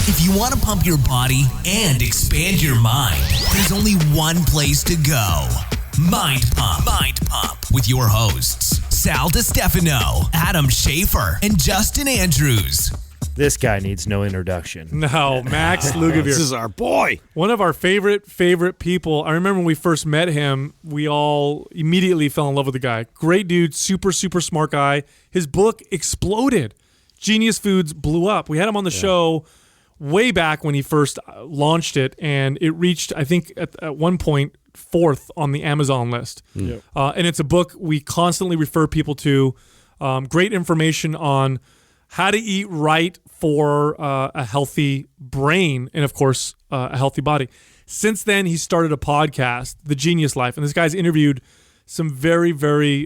If you want to pump your body and expand your mind, there's only one place to go. Mind Pump. Mind Pump with your hosts, Sal DiStefano, Adam Schaefer, and Justin Andrews. This guy needs no introduction. No, Max Lugavere. This is our boy. One of our favorite people. I remember when we first met him, we all immediately fell in love with the guy. Great dude, super smart guy. His book exploded. Genius Foods blew up. We had him on the show way back when he first launched it, and it reached, I think, at one point, 4th on the Amazon list. And it's a book we constantly refer people to. Great information on how to eat right for a healthy brain and, of course, a healthy body. Since then, he started a podcast, The Genius Life, and this guy's interviewed some very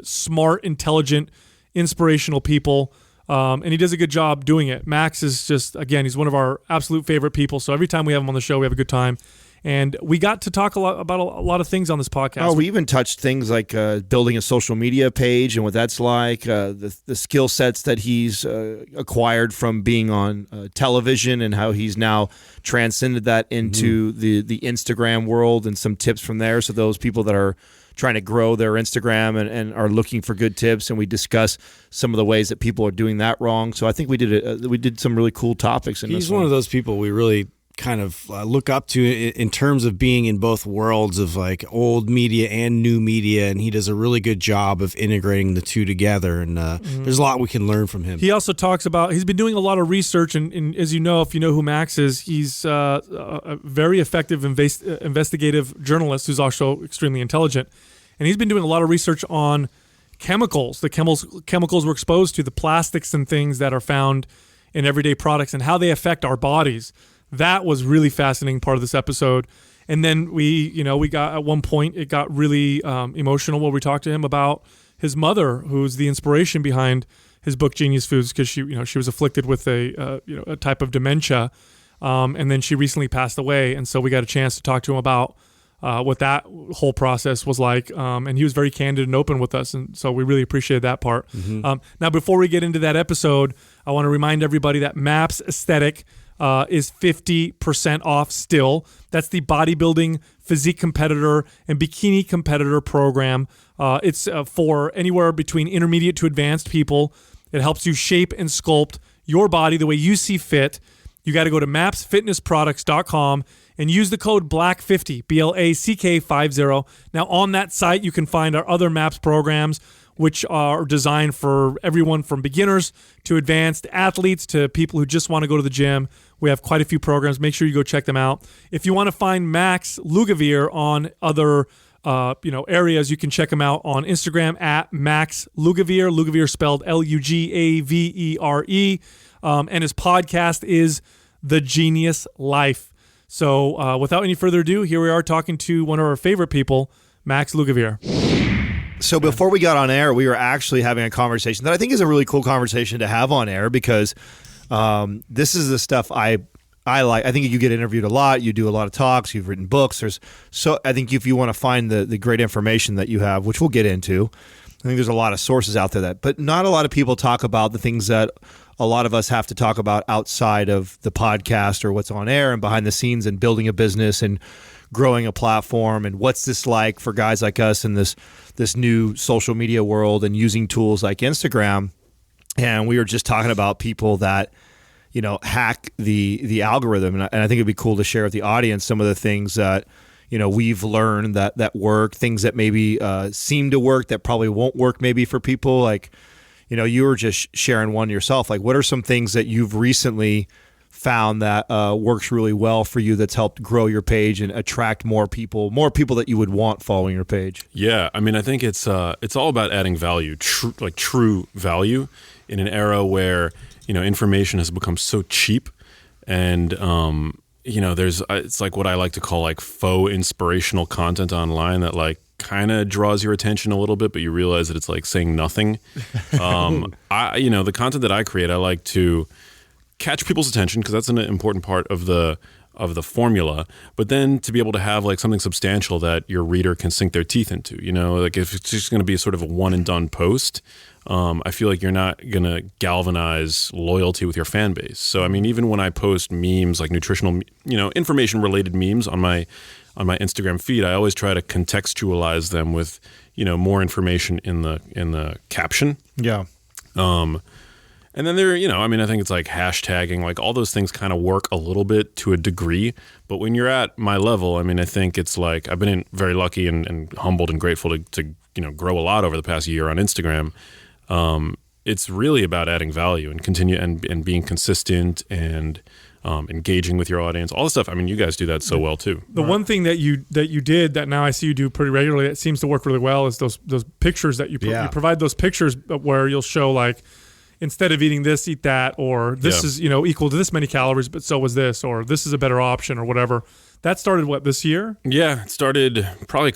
smart, intelligent, inspirational people. And he does a good job doing it. Max is just, again, he's one of our absolute favorite people. So every time we have him on the show, we have a good time. And we got to talk about a lot of things on this podcast. Oh, we even touched things like building a social media page and what that's like, the skill sets that he's acquired from being on television and how he's now transcended that into the Instagram world and some tips from there. So those people that are trying to grow their Instagram and are looking for good tips, and we discuss some of the ways that people are doing that wrong. So I think we did some really cool topics. He's one of those people we really kind of look up to in terms of being in both worlds of like old media and new media, and he does a really good job of integrating the two together, and there's a lot we can learn from him. He also talks about, he's been doing a lot of research, and as you know, if you know who Max is, he's a very effective investigative journalist who's also extremely intelligent, and he's been doing a lot of research on chemicals, the chemicals we're exposed to, the plastics and things that are found in everyday products and how they affect our bodies. That was really fascinating part of this episode. And then we got at one point, it got really emotional where we talked to him about his mother, who's the inspiration behind his book Genius Foods, because she was afflicted with a type of dementia, and then she recently passed away. And so we got a chance to talk to him about what that whole process was like, and he was very candid and open with us, and so we really appreciated that part. Now, before we get into that episode, I want to remind everybody that MAPS Aesthetic is 50% off still. That's the bodybuilding, physique competitor, and bikini competitor program. It's for anywhere between intermediate to advanced people. It helps you shape and sculpt your body the way you see fit. You got to go to mapsfitnessproducts.com and use the code BLACK50, BLACK50. Now, on that site, you can find our other MAPS programs, which are designed for everyone from beginners to advanced athletes to people who just want to go to the gym. We have quite a few programs. Make sure you go check them out. If you want to find Max Lugavere on other areas, you can check him out on Instagram at Max Lugavere. Lugavere spelled Lugavere. And his podcast is The Genius Life. So without any further ado, here we are talking to one of our favorite people, Max Lugavere. So before we got on air, we were actually having a conversation that I think is a really cool conversation to have on air, because this is the stuff I like. I think you get interviewed a lot. You do a lot of talks. You've written books. I think if you want to find the great information that you have, which we'll get into, I think there's a lot of sources out there but not a lot of people talk about the things that a lot of us have to talk about outside of the podcast or what's on air and behind the scenes and building a business and growing a platform, and what's this like for guys like us in this new social media world and using tools like Instagram. And we were just talking about people that, hack the algorithm. And I think it'd be cool to share with the audience some of the things that, we've learned that work, things that maybe seem to work that probably won't work maybe for people. Like, you were just sharing one yourself. Like, what are some things that you've recently found that works really well for you, that's helped grow your page and attract more people that you would want following your page? Yeah, I mean, I think it's all about adding value, true value, in an era where information has become so cheap, and it's like what I like to call like faux inspirational content online that like kind of draws your attention a little bit, but you realize that it's like saying nothing. The content that I create, I like to catch people's attention, because that's an important part of the of the formula, but then to be able to have like something substantial that your reader can sink their teeth into, you know, like if it's just going to be sort of a one and done post, I feel like you're not going to galvanize loyalty with your fan base. So, I mean, even when I post memes, like nutritional, you know, information related memes on my Instagram feed, I always try to contextualize them with, you know, more information in the caption. Yeah. And then there, you know, I mean, I think it's like hashtagging, like all those things kind of work a little bit to a degree. But when you're at my level, I mean, I think it's like I've been very lucky and humbled and grateful to, you know, grow a lot over the past year on Instagram. It's really about adding value and continue and being consistent and engaging with your audience, all the stuff. I mean, you guys do that so well too. The one thing that you did that now I see you do pretty regularly, it seems to work really well, is those pictures that you provide those pictures where you'll show like, instead of eating this, eat that, or this is, you know, equal to this many calories, but so was this, or this is a better option, or whatever. That started this year? Yeah, it started probably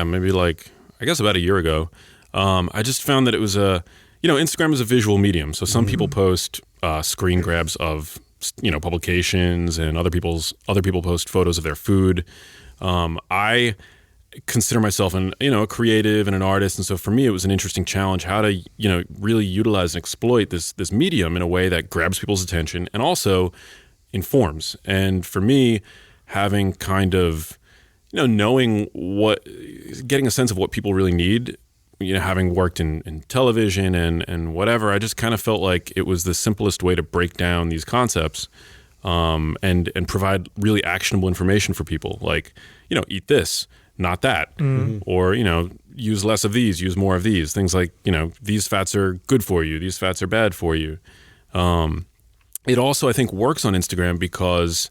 maybe like, I guess about a year ago. I just found that it was Instagram is a visual medium. So some people post screen grabs of, you know, publications, and other people post photos of their food. I consider myself a creative and an artist, and so for me it was an interesting challenge how to, you know, really utilize and exploit this medium in a way that grabs people's attention and also informs. And for me, having kind of, you know, getting a sense of what people really need, you know, having worked in television and whatever, I just kind of felt like it was the simplest way to break down these concepts and provide really actionable information for people, like, you know, eat this, not that, or, you know, use less of these, use more of these, things like, you know, these fats are good for you, these fats are bad for you. It also, I think, works on Instagram because,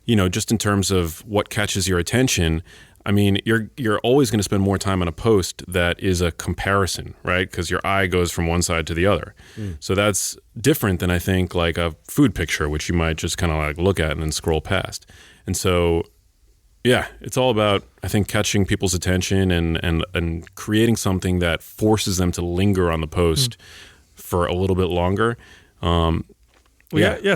you know, just in terms of what catches your attention, I mean, you're always going to spend more time on a post that is a comparison, right? Because your eye goes from one side to the other. So that's different than, I think, like a food picture, which you might just kind of like look at and then scroll past. And so, yeah, it's all about, I think, catching people's attention and creating something that forces them to linger on the post for a little bit longer.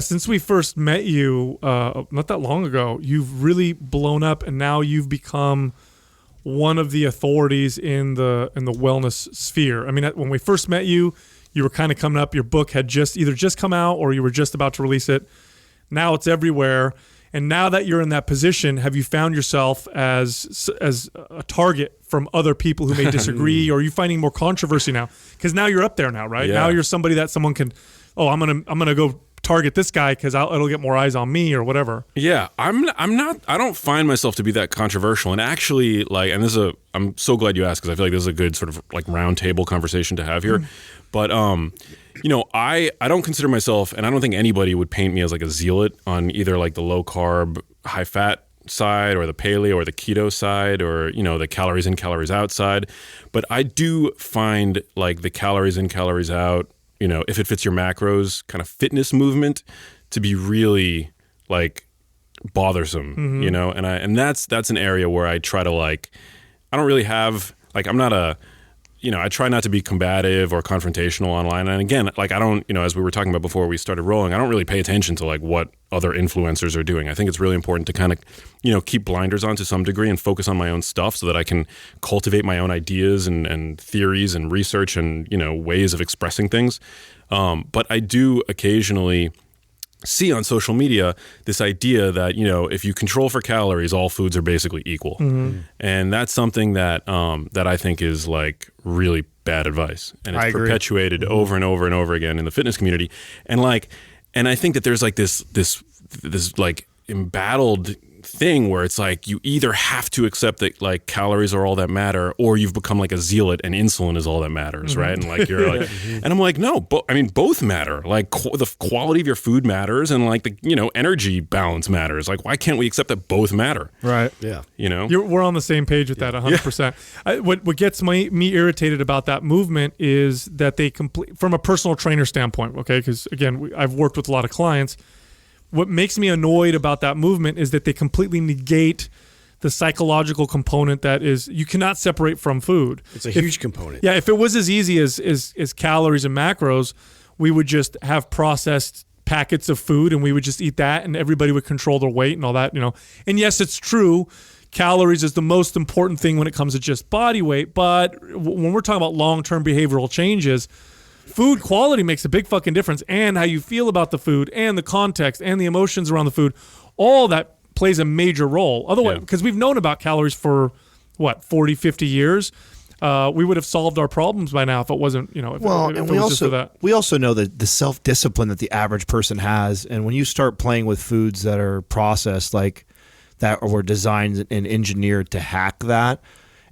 Since we first met you, not that long ago, you've really blown up, and now you've become one of the authorities in the wellness sphere. I mean, when we first met you, you were kind of coming up. Your book had either just come out or you were just about to release it. Now it's everywhere. And now that you're in that position, have you found yourself as a target from other people who may disagree, or are you finding more controversy now? Because now you're up there now, right? Yeah. Now you're somebody that someone can, I'm gonna go target this guy because it'll get more eyes on me or whatever. Yeah, I don't find myself to be that controversial. And actually, like, and I'm so glad you asked, because I feel like this is a good sort of like round table conversation to have here. But you know, I don't consider myself, and I don't think anybody would paint me as like a zealot on either like the low carb, high fat side, or the paleo or the keto side, or, you know, the calories in, calories out side. But I do find like the calories in, calories out, you know, if it fits your macros kind of fitness movement to be really like bothersome, you know, and that's an area where I try to like, I don't really have, like, I'm not a, you know, I try not to be combative or confrontational online. And again, like, I don't, you know, as we were talking about before we started rolling, I don't really pay attention to like what other influencers are doing. I think it's really important to kind of, you know, keep blinders on to some degree and focus on my own stuff so that I can cultivate my own ideas and theories and research and, you know, ways of expressing things. But I do occasionally see on social media this idea that, you know, if you control for calories, all foods are basically equal. And that's something that that I think is like really bad advice, and it's perpetuated over and over and over again in the fitness community. And like, and I think that there's like this like embattled thing where it's like you either have to accept that like calories are all that matter, or you've become like a zealot and insulin is all that matters, right? And like you're like, and I'm like, no, I mean, both matter. Like the quality of your food matters, and like the, you know, energy balance matters. Like, why can't we accept that both matter? Right. Yeah. You know, we're on the same page with that 100%. What gets me irritated about that movement is that they from a personal trainer standpoint, okay? Because again, I've worked with a lot of clients. What makes me annoyed about that movement is that they completely negate the psychological component that is, you cannot separate from food. It's a huge component. Yeah, if it was as easy as calories and macros, we would just have processed packets of food and we would just eat that and everybody would control their weight and all that, And yes, it's true. Calories is the most important thing when it comes to just body weight. But when we're talking about long-term behavioral changes, food quality makes a big fucking difference, and how you feel about the food and the context and the emotions around the food, all that plays a major role. Otherwise, because we've known about calories for 40, 50 years, we would have solved our problems by now if it wasn't, we also know that the self-discipline that the average person has, and when you start playing with foods that are processed like that or were designed and engineered to hack that.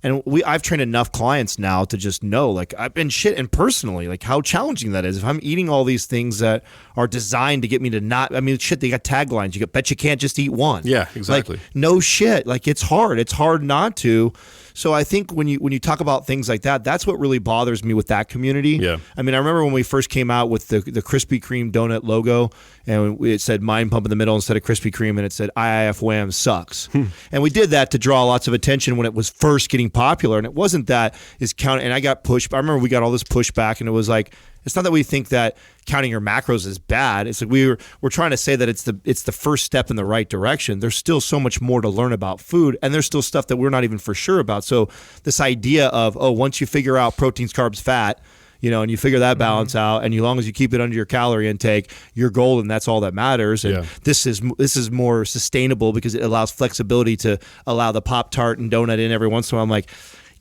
And I've trained enough clients now to just know, like, I've been shitting personally, like how challenging that is. If I'm eating all these things that are designed to get me to not, they got taglines. Bet you can't just eat one. Yeah, exactly. Like, no shit. Like, it's hard. It's hard not to. So I think when you talk about things like that, that's what really bothers me with that community. Yeah. I remember when we first came out with the Krispy Kreme donut logo, and it said Mind Pump in the middle instead of Krispy Kreme, and it said IIF Wham sucks. And we did that to draw lots of attention when it was first getting popular, and it wasn't that is count. And I got pushed. I remember we got all this pushback, and it was like, it's not that we think that counting your macros is bad. It's like we're trying to say that it's the first step in the right direction. There's still so much more to learn about food, and there's still stuff that we're not even for sure about. So this idea of, once you figure out proteins, carbs, fat, and you figure that balance out, and as long as you keep it under your calorie intake, you're golden. That's all that matters. And this is more sustainable because it allows flexibility to allow the Pop-Tart and donut in every once in a while. I'm like,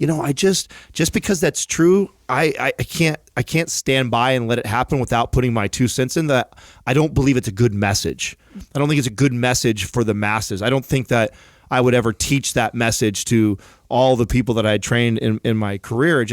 I just because that's true, I can't stand by and let it happen without putting my 2 cents in that. I don't believe it's a good message. I don't think it's a good message for the masses. I don't think that I would ever teach that message to all the people that I trained in my career.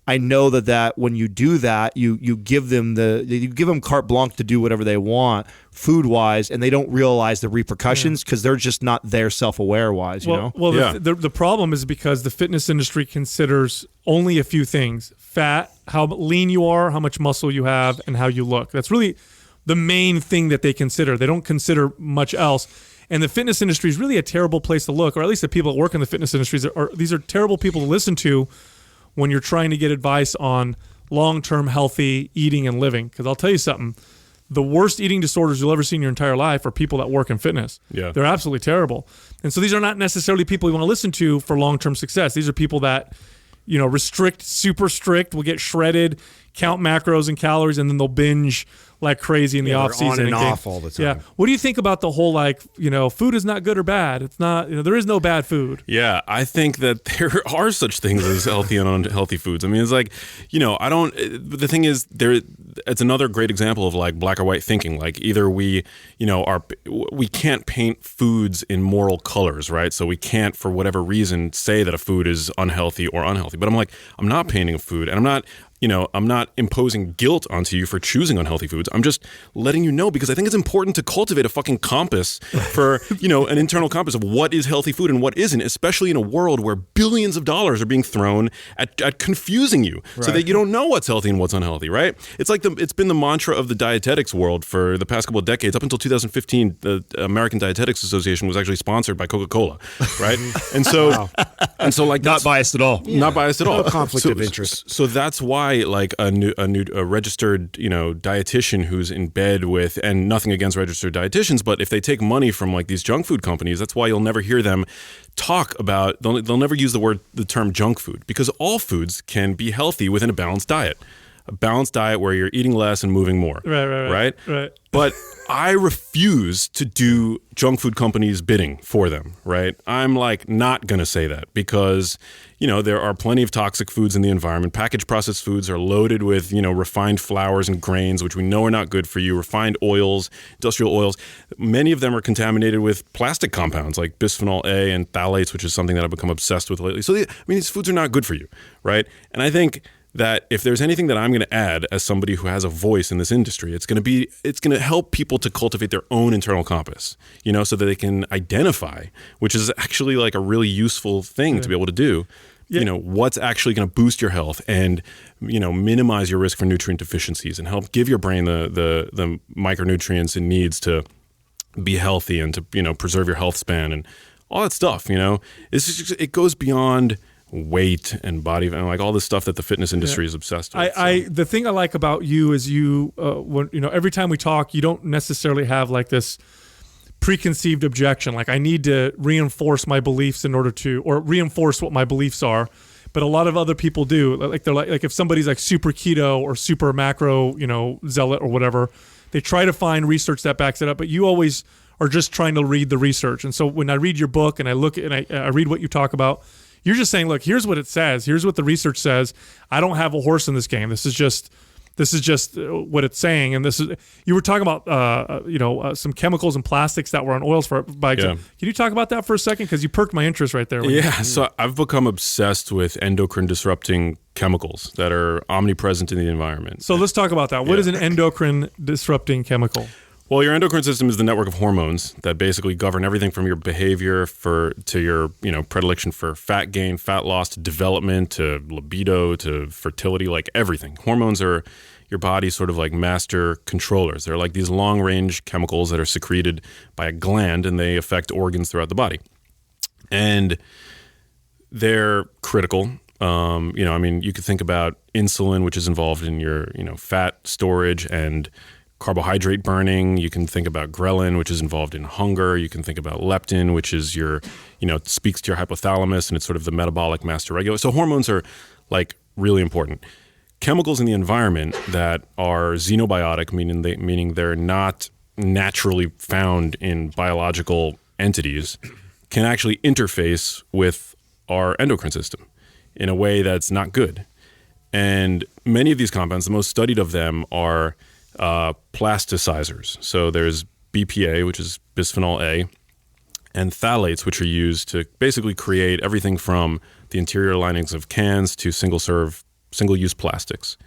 I know that when you do that, you give them carte blanche to do whatever they want food wise, and they don't realize the repercussions because they're just not there self-aware wise. The problem is because the fitness industry considers only a few things: fat, how lean you are, how much muscle you have, and how you look. That's really the main thing that they consider. They don't consider much else. And the fitness industry is really a terrible place to look, or at least the people that work in the fitness industries these are terrible people to listen to when you're trying to get advice on long-term healthy eating and living. Because I'll tell you something, the worst eating disorders you'll ever see in your entire life are people that work in fitness. Yeah. They're absolutely terrible. And so these are not necessarily people you want to listen to for long-term success. These are people that, restrict, super strict, will get shredded, count macros and calories, and then they'll binge like crazy in the off season. On and off all the time. Yeah. What do you think about the whole food is not good or bad? It's not. There is no bad food. Yeah, I think that there are such things as healthy and unhealthy foods. It's like, I don't. The thing is, it's another great example of like black or white thinking. Like either we can't paint foods in moral colors, right? So we can't, for whatever reason, say that a food is unhealthy or unhealthy. But I'm not painting a food, and I'm not imposing guilt onto you for choosing unhealthy foods. I'm just letting you know because I think it's important to cultivate a fucking compass for, an internal compass of what is healthy food and what isn't, especially in a world where billions of dollars are being thrown at confusing you so that you don't know what's healthy and what's unhealthy, right? It's like it's been the mantra of the dietetics world for the past couple of decades. Up until 2015, the American Dietetics Association was actually sponsored by Coca-Cola, right? And so, not biased at all. Not biased at all. No conflict of interest. So that's why, like a registered, dietitian who's in bed with, and nothing against registered dietitians, but if they take money from like these junk food companies, that's why you'll never hear them talk about. They'll never use the term junk food, because all foods can be healthy within a balanced diet. A balanced diet where you're eating less and moving more. Right. But I refuse to do junk food companies' bidding for them, right? I'm like not going to say that because, there are plenty of toxic foods in the environment. Packaged processed foods are loaded with, refined flours and grains, which we know are not good for you, refined oils, industrial oils. Many of them are contaminated with plastic compounds like bisphenol A and phthalates, which is something that I've become obsessed with lately. So, these foods are not good for you, right? And I think that if there's anything that I'm going to add as somebody who has a voice in this industry, it's going to help people to cultivate their own internal compass, so that they can identify, which is actually like a really useful thing to be able to do, what's actually going to boost your health and, minimize your risk for nutrient deficiencies and help give your brain the micronutrients it needs to be healthy and to, preserve your health span and all that stuff, It goes beyond weight and body, and like all this stuff that the fitness industry is obsessed with. The thing I like about you is when, every time we talk, you don't necessarily have like this preconceived objection. Like I need to reinforce my beliefs or reinforce what my beliefs are. But a lot of other people do. Like they're like if somebody's like super keto or super macro, zealot or whatever, they try to find research that backs it up. But you always are just trying to read the research. And so when I read your book and I look at I read what you talk about, you're just saying, look, here's what it says. Here's what the research says. I don't have a horse in this game. This is just what it's saying. And you were talking about some chemicals and plastics that were on oils by example. Can you talk about that for a second? Because you perked my interest right there. So I've become obsessed with endocrine-disrupting chemicals that are omnipresent in the environment. So let's talk about that. What is an endocrine-disrupting chemical? Well, your endocrine system is the network of hormones that basically govern everything from your behavior to your, predilection for fat gain, fat loss, to development, to libido, to fertility, like everything. Hormones are your body's sort of like master controllers. They're like these long-range chemicals that are secreted by a gland, and they affect organs throughout the body. And they're critical. You could think about insulin, which is involved in your, fat storage and carbohydrate burning. You can think about ghrelin, which is involved in hunger. You can think about leptin, which is speaks to your hypothalamus, and it's sort of the metabolic master regulator. So hormones are like really important. Chemicals in the environment that are xenobiotic, meaning they're not naturally found in biological entities, can actually interface with our endocrine system in a way that's not good. And many of these compounds, the most studied of them are plasticizers. So there's BPA, which is bisphenol A, and phthalates, which are used to basically create everything from the interior linings of cans to single-use plastics.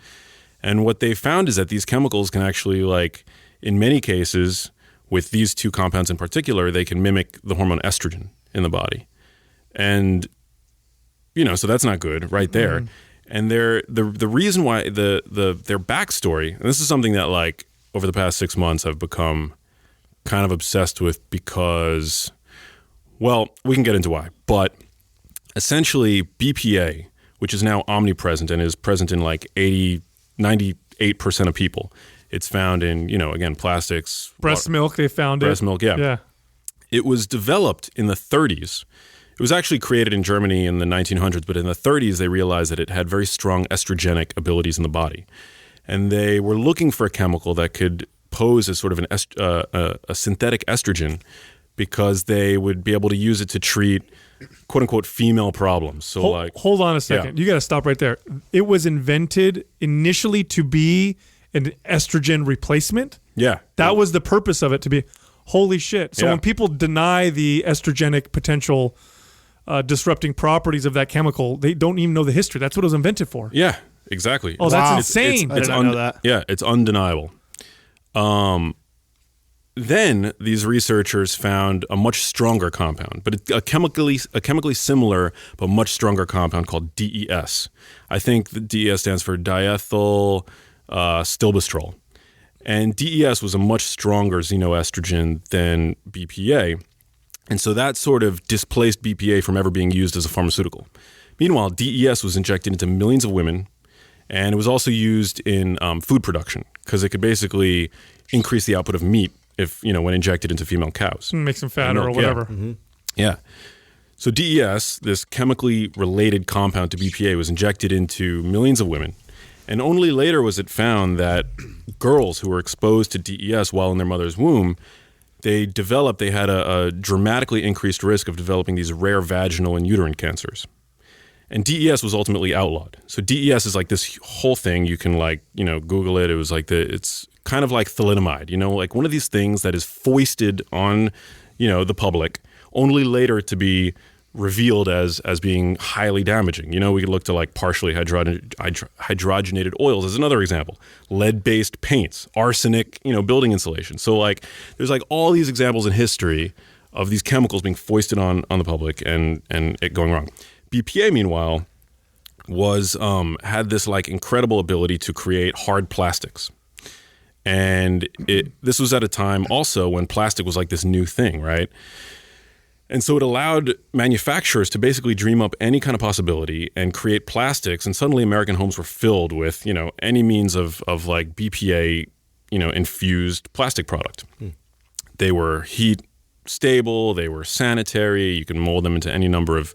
And what they found is that these chemicals can actually, like in many cases, with these two compounds in particular, they can mimic the hormone estrogen in the body. And, so that's not good right there. And the reason why their backstory, and this is something that like over the past 6 months I've become kind of obsessed with because, well, we can get into why, but essentially BPA, which is now omnipresent and is present in like 98% of people. It's found in, again, plastics. Breast milk, they found it. Breast milk, yeah. Yeah. It was developed in the 30s. It was actually created in Germany in the 1900s, but in the 30s, they realized that it had very strong estrogenic abilities in the body. And they were looking for a chemical that could pose as sort of a synthetic estrogen because they would be able to use it to treat quote unquote female problems. So hold on a second. Yeah. You got to stop right there. It was invented initially to be an estrogen replacement. Yeah. That was the purpose of it, to be. Holy shit. So when people deny the estrogenic potential disrupting properties of that chemical, they don't even know the history. That's what it was invented for. Yeah, exactly. Oh, that's insane. I did not know that. Yeah, it's undeniable. Then these researchers found a much stronger compound, but a chemically similar but much stronger compound called DES. I think the DES stands for diethyl stilbestrol. And DES was a much stronger xenoestrogen than BPA. And so that sort of displaced BPA from ever being used as a pharmaceutical. Meanwhile, DES was injected into millions of women, and it was also used in food production because it could basically increase the output of meat if, when injected into female cows. Makes them fatter or whatever. Yeah. Mm-hmm. Yeah. So DES, this chemically related compound to BPA, was injected into millions of women. And only later was it found that girls who were exposed to DES while in their mother's womb, they had a dramatically increased risk of developing these rare vaginal and uterine cancers. And DES was ultimately outlawed. So DES is like this whole thing. You can Google it. It was like it's kind of like thalidomide, like one of these things that is foisted on, the public, only later to be revealed as being highly damaging. We could look to like partially hydrogenated oils as another example. Lead-based paints, arsenic, building insulation. So like there's like all these examples in history of these chemicals being foisted on the public and it going wrong. BPA, meanwhile, had this like incredible ability to create hard plastics. And this was at a time also when plastic was like this new thing, right? And so it allowed manufacturers to basically dream up any kind of possibility and create plastics. And suddenly American homes were filled with, any means of like BPA, infused plastic product. They were heat stable, they were sanitary, you can mold them into any number of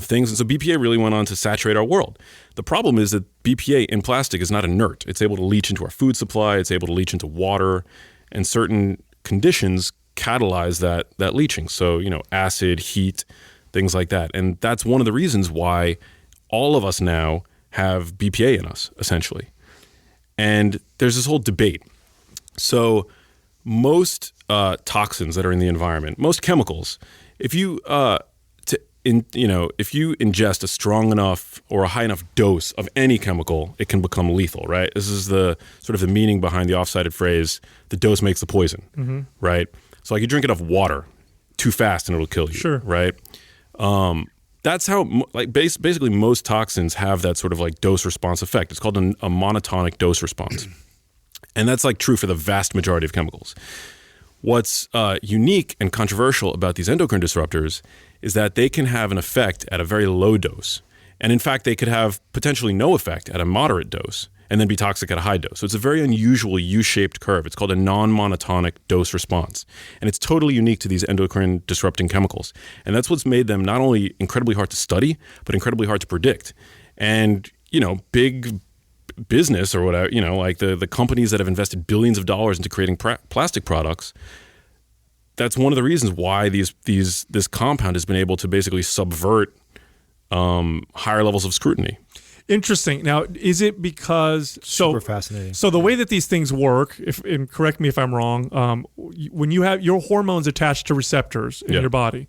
things. And so BPA really went on to saturate our world. The problem is that BPA in plastic is not inert. It's able to leach into our food supply, it's able to leach into water, and certain conditions catalyze that leaching. So, acid, heat, things like that. And that's one of the reasons why all of us now have BPA in us, essentially. And there's this whole debate. So most toxins that are in the environment, most chemicals, if you if you ingest a strong enough or a high enough dose of any chemical, it can become lethal, right? This is the sort of the meaning behind the off-cited phrase, the dose makes the poison, right? So like you drink enough water too fast and it'll kill you, Sure. right? That's how basically most toxins have that sort of like dose response effect. It's called a monotonic dose response. And that's like true for the vast majority of chemicals. What's unique and controversial about these endocrine disruptors is that they can have an effect at a very low dose. And in fact, they could have potentially no effect at a moderate dose and then be toxic at a high dose. So it's a very unusual U-shaped curve. It's called a non-monotonic dose response. And it's totally unique to these endocrine disrupting chemicals. And that's what's made them not only incredibly hard to study, but incredibly hard to predict. And, big business or whatever, like the companies that have invested billions of dollars into creating plastic products, that's one of the reasons why this compound has been able to basically subvert higher levels of scrutiny. Interesting. Now, is it because Super fascinating. So the way that these things work, and correct me if I'm wrong, when you have your hormones attached to receptors in your body,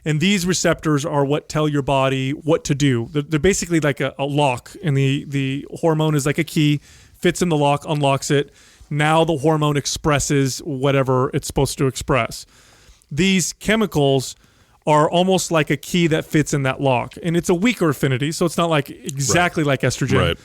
and these receptors are what tell your body what to do. They're basically like a lock, and the hormone is like a key, fits in the lock, unlocks it. Now the hormone expresses whatever it's supposed to express. These chemicals are almost like a key that fits in that lock. And it's a weaker affinity, so it's not like exactly like estrogen,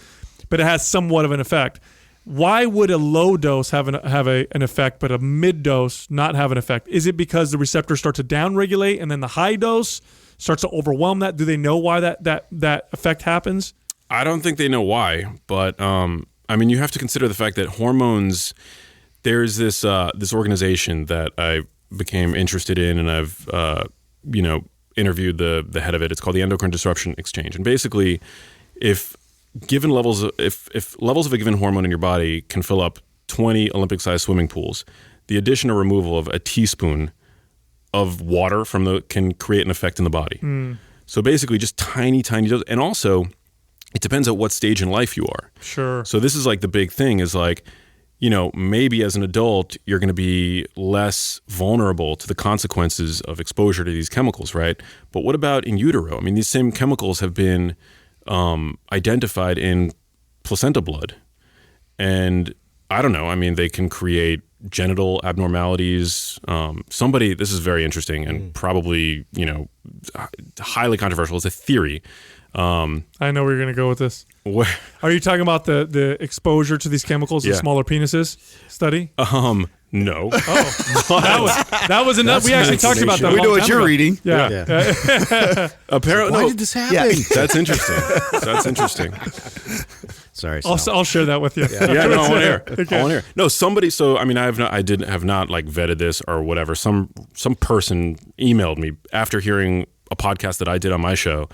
but it has somewhat of an effect. Why would a low dose have an effect, but a mid dose not have an effect? Is it because the receptors start to downregulate and then the high dose starts to overwhelm that? Do they know why that effect happens? I don't think they know why, but you have to consider the fact that hormones, there's this organization that I became interested in, and I've interviewed the head of it. It's called the Endocrine-disrupting Exchange. And basically, if levels of a given hormone in your body can fill up 20 Olympic-sized swimming pools, the addition or removal of a teaspoon of water can create an effect in the body. So basically, just tiny doses. And also, it depends at what stage in life you are. Sure. So this is like the big thing is like, maybe as an adult, you're going to be less vulnerable to the consequences of exposure to these chemicals, right? But what about in utero? These same chemicals have been identified in placenta blood. And I don't know, they can create genital abnormalities. This is very interesting and probably, highly controversial. It's a theory. I know where you're going to go with this. Are you talking about the exposure to these chemicals in smaller penises study? No. Oh, that was enough. We actually talked about that. We know what you're reading. Yeah. Apparently, Why did this happen? Yeah. That's interesting. Sorry, I'll share that with you. Yeah, no, I want to hear. Okay. I want to hear. No, somebody. So, I have not like vetted this or whatever. Some person emailed me after hearing a podcast that I did on my show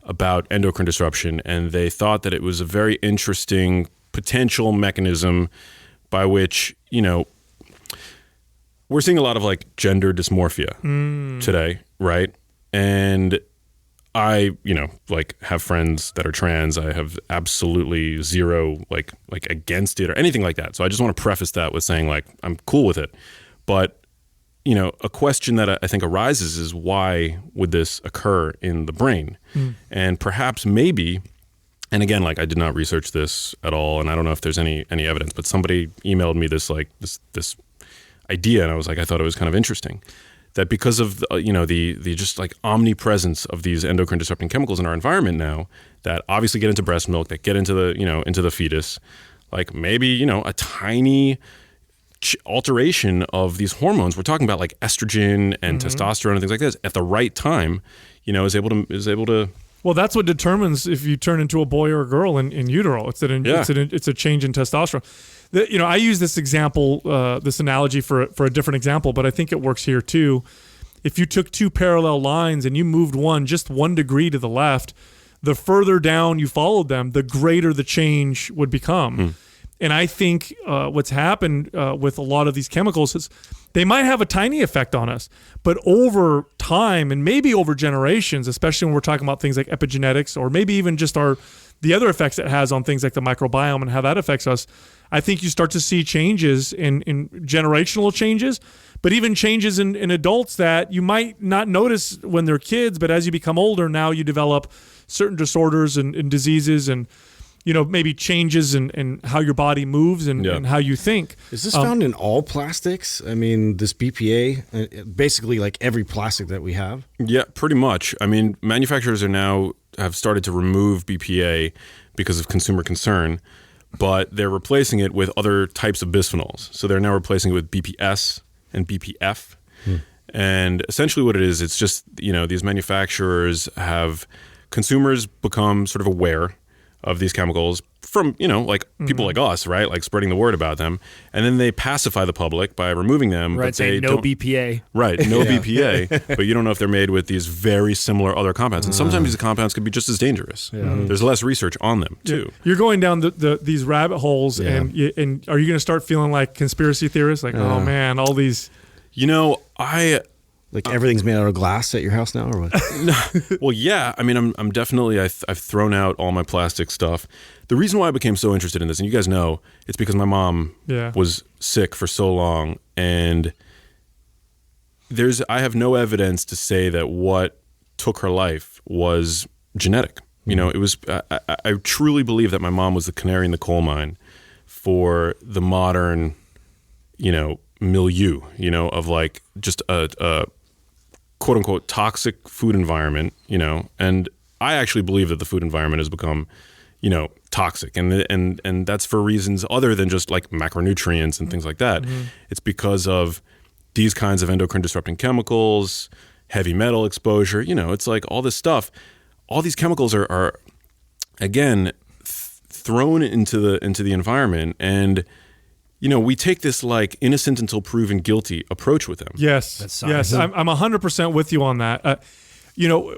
about endocrine disruption, and they thought that it was a very interesting potential mechanism by which, we're seeing a lot of like gender dysmorphia today, right? And I, have friends that are trans. I have absolutely zero like against it or anything like that. So I just want to preface that with saying like I'm cool with it. But a question that I think arises is why would this occur in the brain? And perhaps maybe, and again, like I did not research this at all, and I don't know if there's any evidence, but somebody emailed me this idea, and I thought it was kind of interesting that because of the just like omnipresence of these endocrine disrupting chemicals in our environment now that obviously get into breast milk, that get into the into the fetus, like maybe a tiny alteration of these hormones. We're talking about like estrogen and testosterone and things like this at the right time, is able to. Well, that's what determines if you turn into a boy or a girl in utero. It's a change in testosterone. I use this example, this analogy for a different example, but I think it works here too. If you took two parallel lines and you moved one just 1 degree to the left, the further down you followed them, the greater the change would become. And I think what's happened with a lot of these chemicals is they might have a tiny effect on us, but over time and maybe over generations, especially when we're talking about things like epigenetics or maybe even just the other effects it has on things like the microbiome and how that affects us, I think you start to see changes in generational changes, but even changes in adults that you might not notice when they're kids, but as you become older, now you develop certain disorders and diseases and maybe changes in how your body moves and how you think. Is this found in all plastics? I mean, this BPA, basically like every plastic that we have? Yeah, pretty much. I mean, manufacturers have started to remove BPA because of consumer concern, but they're replacing it with other types of bisphenols. So they're now replacing it with BPS and BPF. And essentially what it is, it's just, these manufacturers have consumers become sort of aware of these chemicals from, people like us, right? Like spreading the word about them. And then they pacify the public by removing them. Right, but say no BPA. Right, no BPA. But you don't know if they're made with these very similar other compounds. And sometimes these compounds could be just as dangerous. There's less research on them, too. You're going down these rabbit holes, and are you going to start feeling like conspiracy theorists? Like, oh, man, all these... Like everything's made out of glass at your house now, or what? Well, yeah. I mean, I'm definitely, I've thrown out all my plastic stuff. The reason why I became so interested in this, and you guys know, it's because my mom was sick for so long, and I have no evidence to say that what took her life was genetic. It was, I truly believe that my mom was the canary in the coal mine for the modern, milieu, of like just a quote unquote toxic food environment, and I actually believe that the food environment has become, toxic, and that's for reasons other than just like macronutrients and things like that. It's because of these kinds of endocrine disrupting chemicals, heavy metal exposure, it's like all this stuff, all these chemicals are again thrown into the environment, and we take this like innocent until proven guilty approach with them. Yes, yes, I'm 100% with you on that.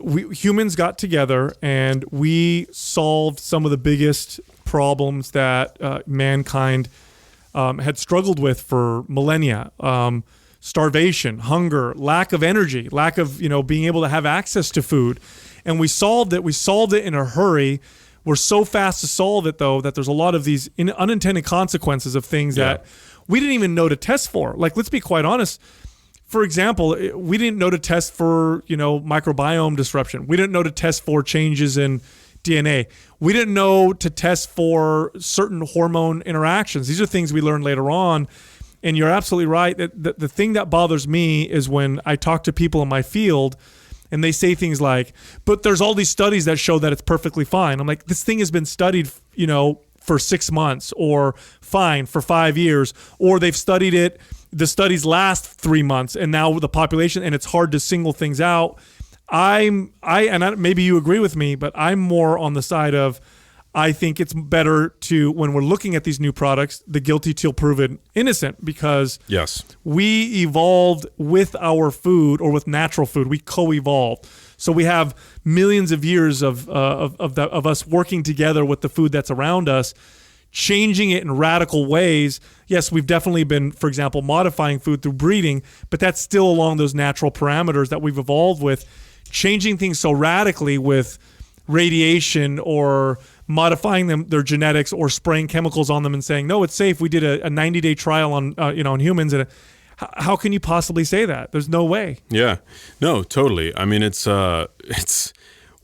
We humans got together and we solved some of the biggest problems that mankind had struggled with for millennia. Starvation, hunger, lack of energy, lack of being able to have access to food, and we solved it. We solved it in a hurry. We're so fast to solve it, though, that there's a lot of these unintended consequences of things that we didn't even know to test for. Like, let's be quite honest. For example, we didn't know to test for, microbiome disruption. We didn't know to test for changes in DNA. We didn't know to test for certain hormone interactions. These are things we learned later on. And you're absolutely right. That the thing that bothers me is when I talk to people in my field and they say things like, but there's all these studies that show that it's perfectly fine. I'm like, this thing has been studied, for 6 months, or fine for 5 years, or they've studied it. The studies last 3 months, and now the population, and it's hard to single things out. Maybe you agree with me, but I'm more on the side of, I think it's better to, when we're looking at these new products, the guilty till proven innocent, because we evolved with our food, or with natural food. We co-evolved. So we have millions of years of us working together with the food that's around us, changing it in radical ways. Yes, we've definitely been, for example, modifying food through breeding, but that's still along those natural parameters that we've evolved with. Changing things so radically with radiation, or modifying their genetics, or spraying chemicals on them and saying, no, it's safe. We did a 90-day trial on on humans, and how can you possibly say that? There's no way. Yeah, no, totally. I mean, it's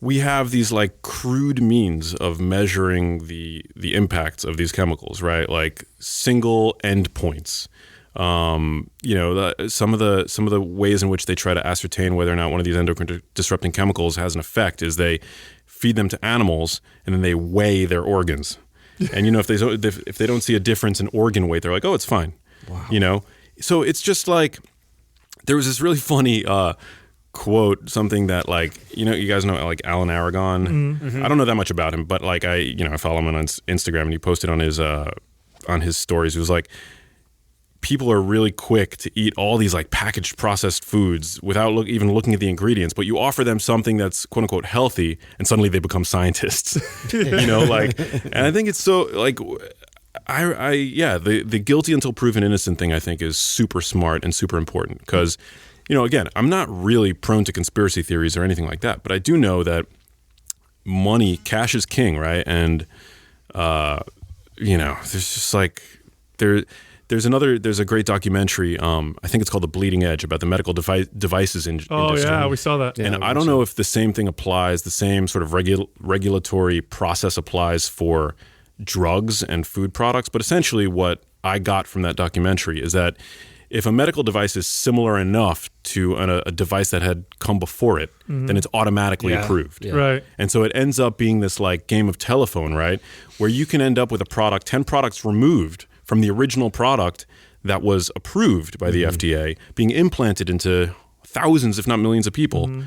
we have these like crude means of measuring the impacts of these chemicals, right? Like single endpoints. Some of the ways in which they try to ascertain whether or not one of these endocrine disrupting chemicals has an effect is they feed them to animals and then they weigh their organs. And if they don't see a difference in organ weight, they're like, oh, it's fine. Wow. You know, so it's just like there was this really funny quote, something that like, you know, you guys know like Alan Aragon. I don't know that much about him, but like I follow him on Instagram, and he posted on his stories. It was like, people are really quick to eat all these like packaged processed foods without even looking at the ingredients, but you offer them something that's quote unquote healthy and suddenly they become scientists. You know, like, and I think it's so like, the guilty until proven innocent thing I think is super smart and super important because, you know, again, I'm not really prone to conspiracy theories or anything like that, but I do know that money, cash is king, right? And, you know, there's just like, there's a great documentary, I think it's called The Bleeding Edge, about the medical devices industry. Oh, yeah, we saw that. And I don't know if the same thing applies, the same sort of regulatory process applies for drugs and food products, but essentially what I got from that documentary is that if a medical device is similar enough to a device that had come before it, then it's automatically approved. Yeah. Right. And so it ends up being this like game of telephone, right? Where you can end up with a product, 10 products removed from the original product that was approved by the FDA, being implanted into thousands, if not millions of people.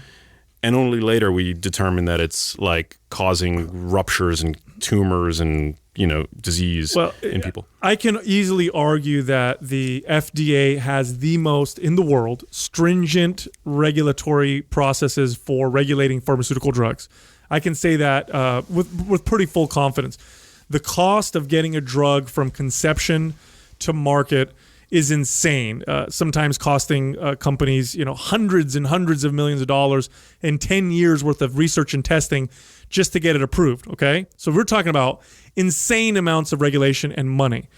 And only later we determine that it's like causing ruptures and tumors and, you know, disease in people. I can easily argue that the FDA has the most in the world stringent regulatory processes for regulating pharmaceutical drugs. I can say that with pretty full confidence. The cost of getting a drug from conception to market is insane. Sometimes costing companies, you know, hundreds and hundreds of millions of dollars and 10 years worth of research and testing just to get it approved. Okay, so we're talking about insane amounts of regulation and money.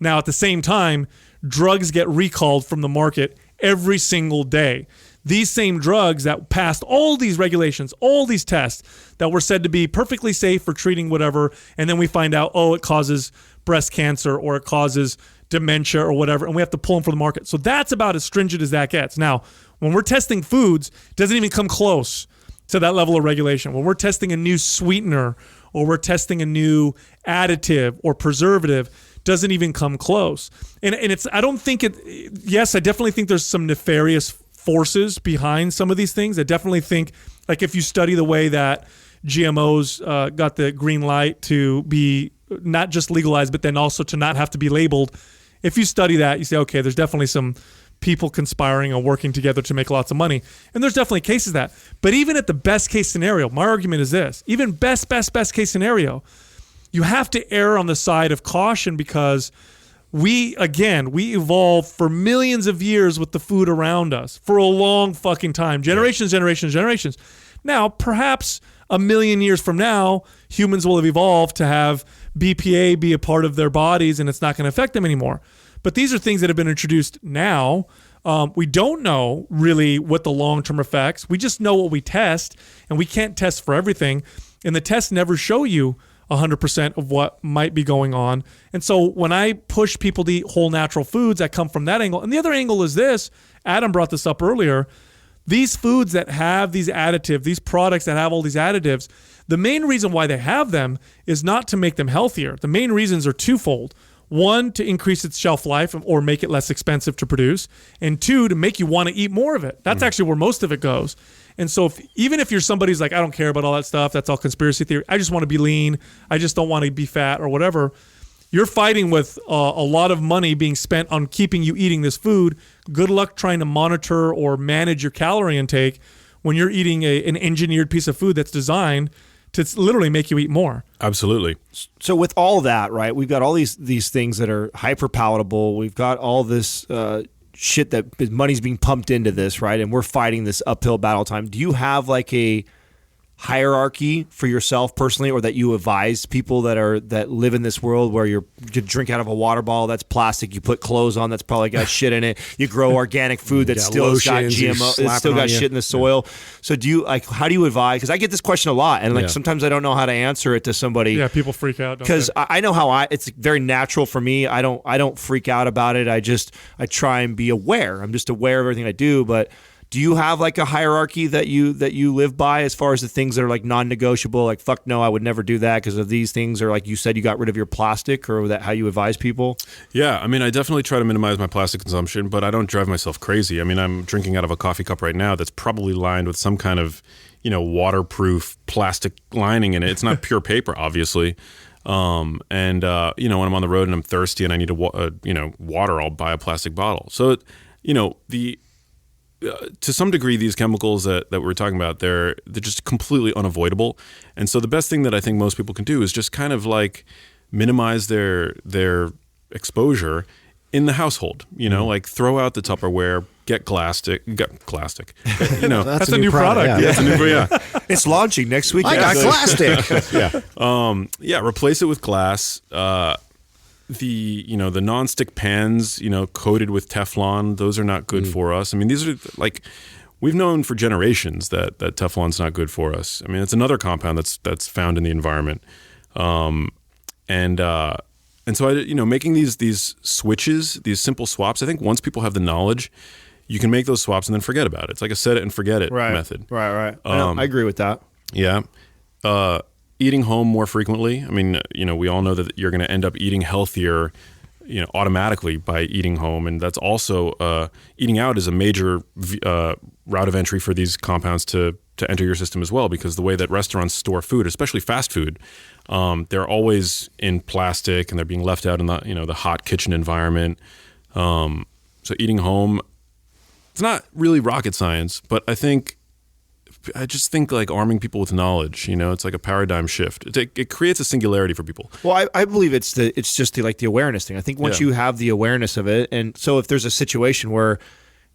Now, at the same time, drugs get recalled from the market every single day. These same drugs that passed all these regulations, all these tests that were said to be perfectly safe for treating whatever, and then we find out, it causes breast cancer or it causes dementia or whatever, and we have to pull them from the market. So that's about as stringent as that gets. Now, when we're testing foods, it doesn't even come close to that level of regulation. When we're testing a new sweetener or we're testing a new additive or preservative, doesn't even come close. And it's, I don't think it, yes, I definitely think there's some nefarious forces behind some of these things. I definitely think, like, if you study the way that GMOs got the green light to be not just legalized, but then also to not have to be labeled, if you study that, you say, okay, there's definitely some people conspiring or working together to make lots of money. And there's definitely cases of that. But even at the best case scenario, my argument is this, even best case scenario, you have to err on the side of caution because we evolved for millions of years with the food around us for a long fucking time. Generations. Now, perhaps a million years from now, humans will have evolved to have BPA be a part of their bodies and it's not going to affect them anymore. But these are things that have been introduced now. We don't know really what the long-term effects. We just know what we test, and we can't test for everything. And the tests never show you 100% of what might be going on. And so when I push people to eat whole natural foods, I come from that angle. And the other angle is this. Adam brought this up earlier. These foods that have these additives, these products that have all these additives, the main reason why they have them is not to make them healthier. The main reasons are twofold. One, to increase its shelf life or make it less expensive to produce. And two, to make you want to eat more of it. That's actually where most of it goes. And so even if you're somebody who's like, I don't care about all that stuff, that's all conspiracy theory, I just want to be lean, I just don't want to be fat or whatever, you're fighting with a lot of money being spent on keeping you eating this food. Good luck trying to monitor or manage your calorie intake when you're eating an engineered piece of food that's designed to literally make you eat more. Absolutely. So with all that, right, we've got all these things that are hyper palatable. We've got all this shit that money's being pumped into this, right? And we're fighting this uphill battle time. Do you have like a hierarchy for yourself personally, or that you advise people that live in this world where you drink out of a water bottle that's plastic, you put clothes on that's probably got shit in it, you grow organic food that's still got GMO, it's still got shit in the soil. So do you how do you advise? Because I get this question a lot, and sometimes I don't know how to answer it to somebody. Yeah, people freak out because I know how it's very natural for me. I don't freak out about it. I try and be aware. I'm just aware of everything I do, but Do you have like a hierarchy that you live by as far as the things that are like non-negotiable? Like, fuck no, I would never do that because of these things, or like you said, you got rid of your plastic, or that how you advise people? Yeah, I mean, I definitely try to minimize my plastic consumption, but I don't drive myself crazy. I mean, I'm drinking out of a coffee cup right now that's probably lined with some kind of, waterproof plastic lining in it. It's not pure paper, obviously. When I'm on the road and I'm thirsty and I need water, I'll buy a plastic bottle. So, to some degree, these chemicals that we're talking about, they're just completely unavoidable. And so the best thing that I think most people can do is just kind of like minimize their exposure in the household. Like throw out the Tupperware, get plastic. That's a new product. Yeah. It's a new, yeah. It's launching next week. I got plastic. Replace it with glass. The nonstick pans, coated with Teflon, those are not good for us. I mean, these are like, we've known for generations that Teflon's not good for us. I mean, it's another compound that's found in the environment. And so making these switches, these simple swaps, I think once people have the knowledge, you can make those swaps and then forget about it. It's like a set it and forget it method. Right. I agree with that. Yeah. Eating home more frequently. I mean, we all know that you're going to end up eating healthier, automatically by eating home. And that's also, eating out is a major route of entry for these compounds to enter your system as well, because the way that restaurants store food, especially fast food, they're always in plastic and they're being left out in the hot kitchen environment. So eating home, it's not really rocket science, but I just think like arming people with knowledge, it's like a paradigm shift. It creates a singularity for people. Well, I believe it's just the awareness thing. I think once you have the awareness of it, and so if there's a situation where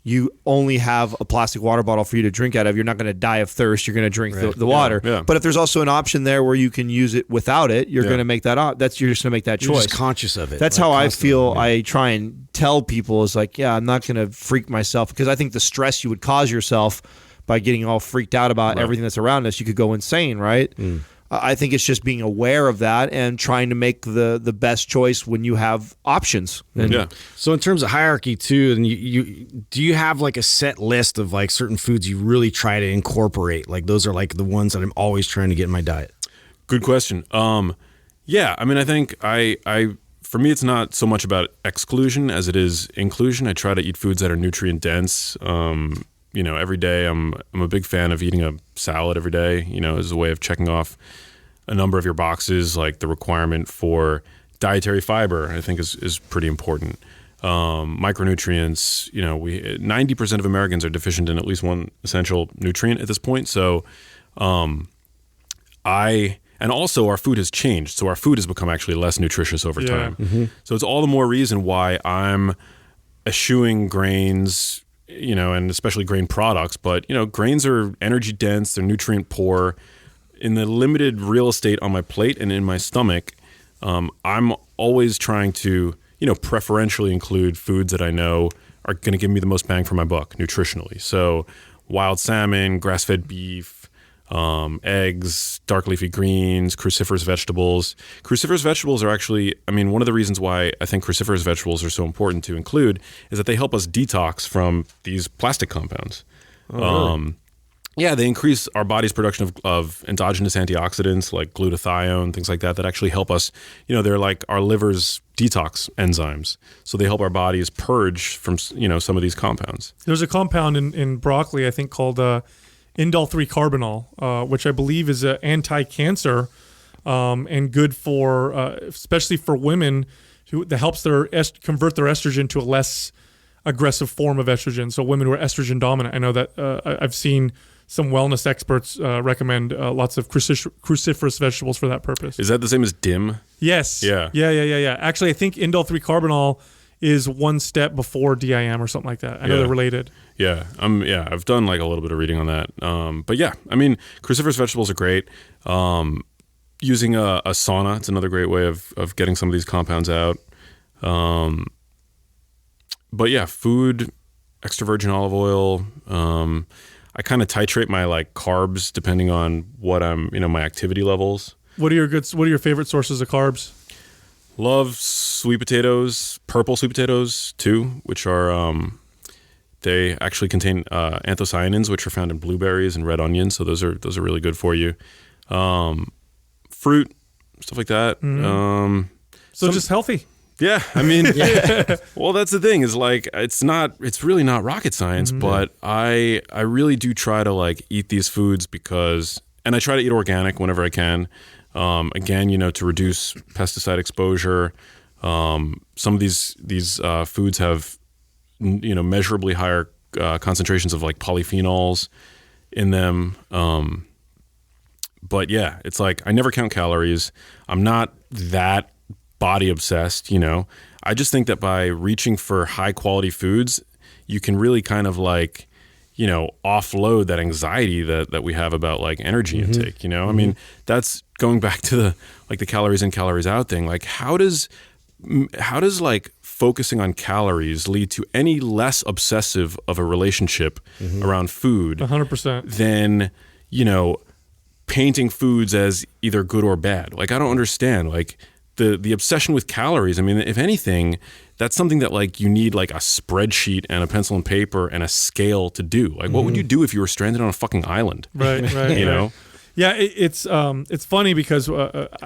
you only have a plastic water bottle for you to drink out of, you're not going to die of thirst. You're going to drink the water. Yeah. But if there's also an option there where you can use it without it, you're going to make that you're just going to make that choice. You're just conscious of it. That's how I feel. Yeah. I try and tell people is like, I'm not going to freak myself, because I think the stress you would cause yourself by getting all freaked out about everything that's around us, you could go insane, right? I think it's just being aware of that and trying to make the best choice when you have options. And So in terms of hierarchy too, and do you have like a set list of like certain foods you really try to incorporate? Like those are like the ones that I'm always trying to get in my diet. Good question. I mean, I think for me, it's not so much about exclusion as it is inclusion. I try to eat foods that are nutrient dense. Every day I'm a big fan of eating a salad every day, as a way of checking off a number of your boxes. Like the requirement for dietary fiber, I think is pretty important. Micronutrients, 90% of Americans are deficient in at least one essential nutrient at this point. So, and also our food has changed. So our food has become actually less nutritious over time. Mm-hmm. So it's all the more reason why I'm eschewing grains, and especially grain products. But, grains are energy dense, they're nutrient poor. In the limited real estate on my plate and in my stomach, I'm always trying to, preferentially include foods that I know are going to give me the most bang for my buck nutritionally. So wild salmon, grass-fed beef, eggs, dark leafy greens, cruciferous vegetables. Cruciferous vegetables are actually, one of the reasons why I think cruciferous vegetables are so important to include is that they help us detox from these plastic compounds. Oh, really? They increase our body's production of endogenous antioxidants like glutathione, things like that actually help us. They're like our liver's detox enzymes. So they help our bodies purge from, some of these compounds. There's a compound in broccoli, I think, called indole-3-carbinol, which I believe is anti-cancer and good for, especially for women, that helps convert their estrogen to a less aggressive form of estrogen. So women who are estrogen dominant, I know that I've seen some wellness experts recommend lots of cruciferous vegetables for that purpose. Is that the same as DIM? Yes. Yeah. Yeah. Actually, I think indole-3-carbinol is one step before DIM or something like that. I know they're related. Yeah. I've done like a little bit of reading on that. But yeah, cruciferous vegetables are great. Using a sauna, it's another great way of getting some of these compounds out. But yeah, food, extra virgin olive oil. I kind of titrate my like carbs depending on what I'm, my activity levels. What are your favorite sources of carbs? Love sweet potatoes, purple sweet potatoes too, which are They actually contain anthocyanins, which are found in blueberries and red onions. So those are really good for you. Fruit, stuff like that. So just healthy. Yeah, I mean, well, that's the thing is like it's really not rocket science, but I really do try to like eat these foods and I try to eat organic whenever I can. Again, to reduce pesticide exposure. Some of these foods have measurably higher concentrations of like polyphenols in them. But yeah, it's like I never count calories. I'm not that body obsessed, I just think that by reaching for high quality foods, you can really kind of like, offload that anxiety that we have about like energy intake, I mean, that's going back to the calories in, calories out thing. Like how does like focusing on calories lead to any less obsessive of a relationship around food 100% than, painting foods as either good or bad? Like, I don't understand. Like, the obsession with calories, I mean, if anything, that's something that like you need like a spreadsheet and a pencil and paper and a scale to do. Like, what would you do if you were stranded on a fucking island? Right. you know? Yeah, it's funny because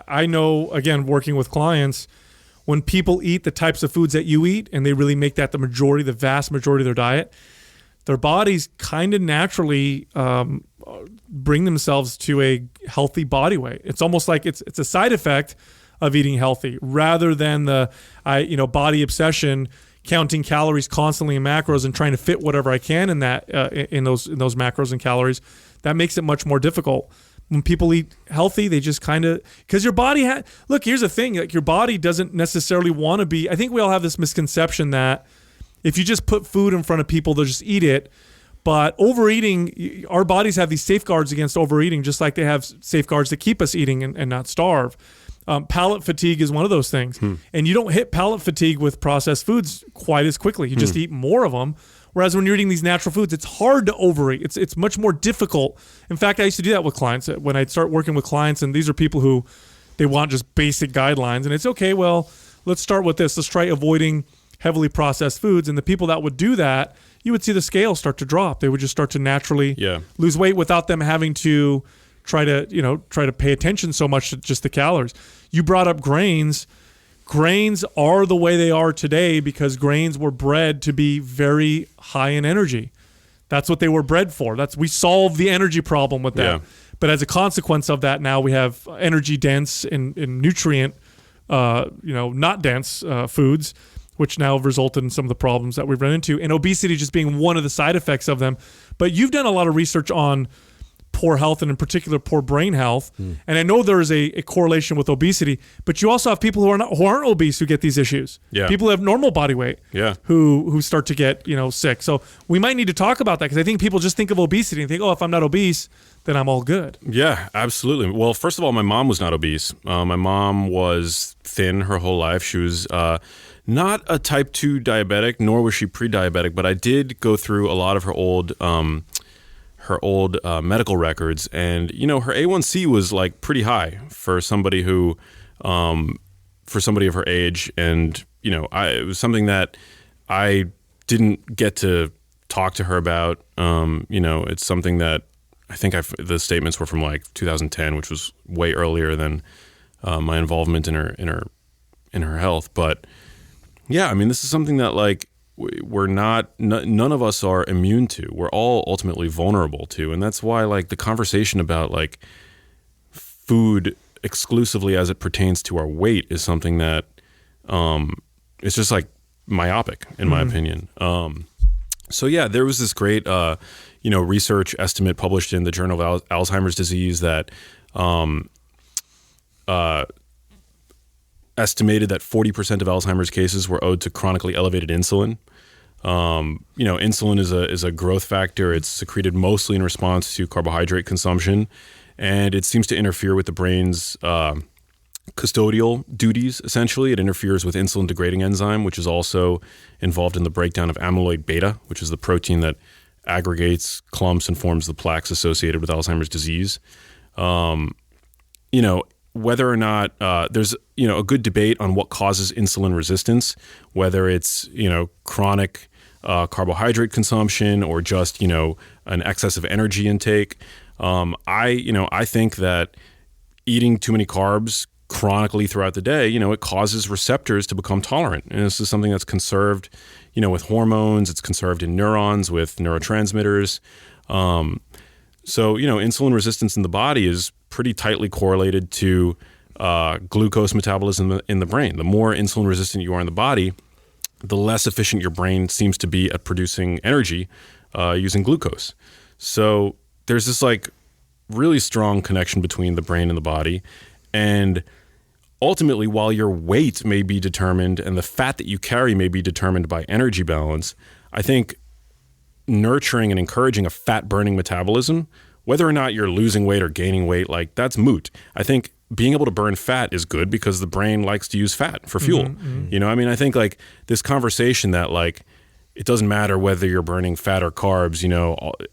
I know, again, working with clients, when people eat the types of foods that you eat and they really make that the vast majority of their diet, their bodies kind of naturally bring themselves to a healthy body weight. It's almost like it's a side effect of eating healthy rather than the body obsession, counting calories constantly in macros and trying to fit whatever I can in that in those macros and calories. That makes it much more difficult. When people eat healthy, they just kind of, because your body look, here's the thing, like your body doesn't necessarily want to be, I think we all have this misconception that if you just put food in front of people, they'll just eat it. But overeating, our bodies have these safeguards against overeating, just like they have safeguards to keep us eating and not starve. Palate fatigue is one of those things. And you don't hit palate fatigue with processed foods quite as quickly. You just eat more of them. Whereas when you're eating these natural foods, it's hard to overeat. It's much more difficult. In fact, I used to do that with clients. When I'd start working with clients, and these are people who they want just basic guidelines. And it's okay, well, let's start with this. Let's try avoiding heavily processed foods. And the people that would do that, you would see the scale start to drop. They would just start to naturally lose weight without them having to try to pay attention so much to just the calories. You brought up grains. Grains are the way they are today because grains were bred to be very high in energy. That's what they were bred for. We solved the energy problem with that. Yeah. But as a consequence of that, now we have energy dense and nutrient, not dense foods, which now have resulted in some of the problems that we've run into, and obesity just being one of the side effects of them. But you've done a lot of research on poor health, and in particular poor brain health. And I know there is a correlation with obesity, but you also have people who aren't obese who get these issues. Yeah. People who have normal body weight who start to get sick. So we might need to talk about that because I think people just think of obesity and think, oh, if I'm not obese, then I'm all good. Yeah, absolutely. Well, first of all, my mom was not obese. My mom was thin her whole life. She was not a type 2 diabetic, nor was she pre-diabetic, but I did go through a lot of her old medical records, and her A1C was like pretty high for somebody of her age, and it was something that I didn't get to talk to her about. It's something that I think the statements were from like 2010, which was way earlier than my involvement in her health. But yeah, I mean, this is something that like we're none of us are immune to. We're all ultimately vulnerable to, and that's why like the conversation about like food exclusively as it pertains to our weight is something that it's just like myopic in my opinion. So yeah, there was this great research estimate published in the Journal of Alzheimer's Disease that estimated that 40% of Alzheimer's cases were owed to chronically elevated insulin. Insulin is a growth factor. It's secreted mostly in response to carbohydrate consumption, and it seems to interfere with the brain's custodial duties. Essentially, it interferes with insulin-degrading enzyme, which is also involved in the breakdown of amyloid beta, which is the protein that aggregates, clumps, and forms the plaques associated with Alzheimer's disease. Whether or not there's a good debate on what causes insulin resistance, whether it's chronic carbohydrate consumption or just, an excess of energy intake. I think that eating too many carbs chronically throughout the day, it causes receptors to become tolerant. And this is something that's conserved, with hormones. It's conserved in neurons with neurotransmitters. So, insulin resistance in the body is pretty tightly correlated to glucose metabolism in the brain. The more insulin resistant you are in the body, the less efficient your brain seems to be at producing energy using glucose. So there's this really strong connection between the brain and the body. And ultimately, while your weight may be determined and the fat that you carry may be determined by energy balance, I think nurturing and encouraging a fat-burning metabolism, whether or not you're losing weight or gaining weight, that's moot. I think being able to burn fat is good because the brain likes to use fat for fuel. I think this conversation that it doesn't matter whether you're burning fat or carbs,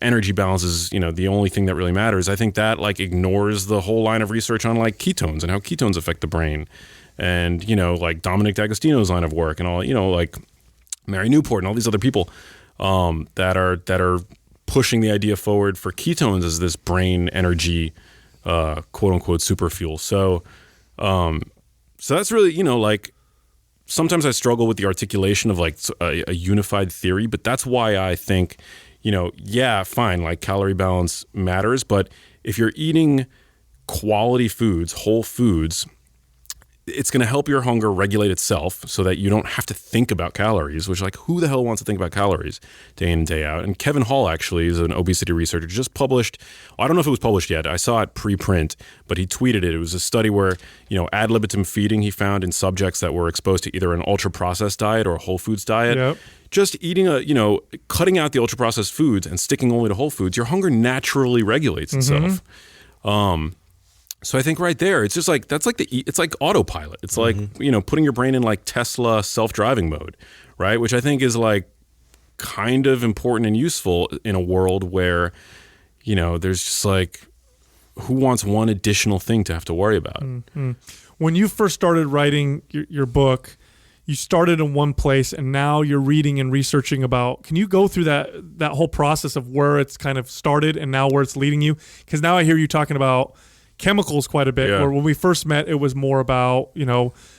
energy balance is, the only thing that really matters. I think that ignores the whole line of research on ketones and how ketones affect the brain. And, Dominic D'Agostino's line of work and all, Mary Newport and all these other people that are pushing the idea forward for ketones as this brain energy, quote unquote, super fuel. So that's really, sometimes I struggle with the articulation of a unified theory, but that's why I think, fine, calorie balance matters, but if you're eating quality foods, whole foods, it's going to help your hunger regulate itself so that you don't have to think about calories, which who the hell wants to think about calories day in and day out? And Kevin Hall actually is an obesity researcher, just published, I don't know if it was published yet. I saw it preprint, but he tweeted it. It was a study where, ad libitum feeding he found in subjects that were exposed to either an ultra processed diet or a whole foods diet. Yep. Just eating cutting out the ultra processed foods and sticking only to whole foods, your hunger naturally regulates itself. So I think right there, it's just it's like autopilot. It's putting your brain in Tesla self-driving mode, right? Which I think is kind of important and useful in a world where, there's just who wants one additional thing to have to worry about? When you first started writing your book, you started in one place and now you're reading and researching about, can you go through that whole process of where it's kind of started and now where it's leading you? Because now I hear you talking about chemicals quite a bit, where when we first met, it was more about,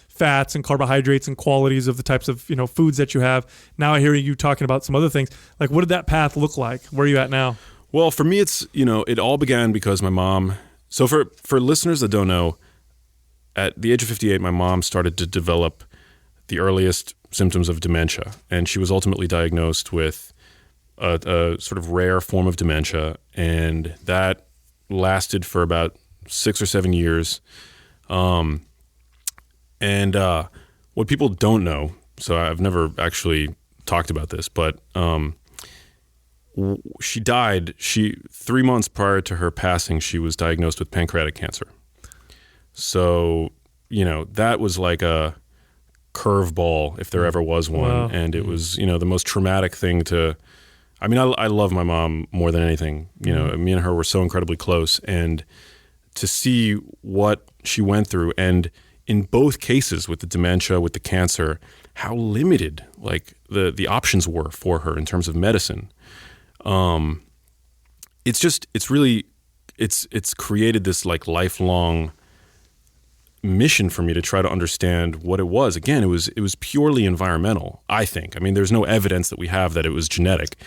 fats and carbohydrates and qualities of the types of, foods that you have. Now I hear you talking about some other things. What did that path look like? Where are you at now? Well, for me, it's, it all began because my mom, so for listeners that don't know, at the age of 58, my mom started to develop the earliest symptoms of dementia. And she was ultimately diagnosed with a sort of rare form of dementia. And that lasted for about 6 or 7 years. What people don't know, so I've never actually talked about this, but she died. 3 months prior to her passing, she was diagnosed with pancreatic cancer. So, that was like a curveball if there ever was one. Wow. And it was, the most traumatic thing I love my mom more than anything. Me and her were so incredibly close. And to see what she went through, and in both cases with the dementia, with the cancer, how limited the options were for her in terms of medicine. It's created this lifelong mission for me to try to understand what it was. Again, it was purely environmental, I think. There's no evidence that we have that it was genetic.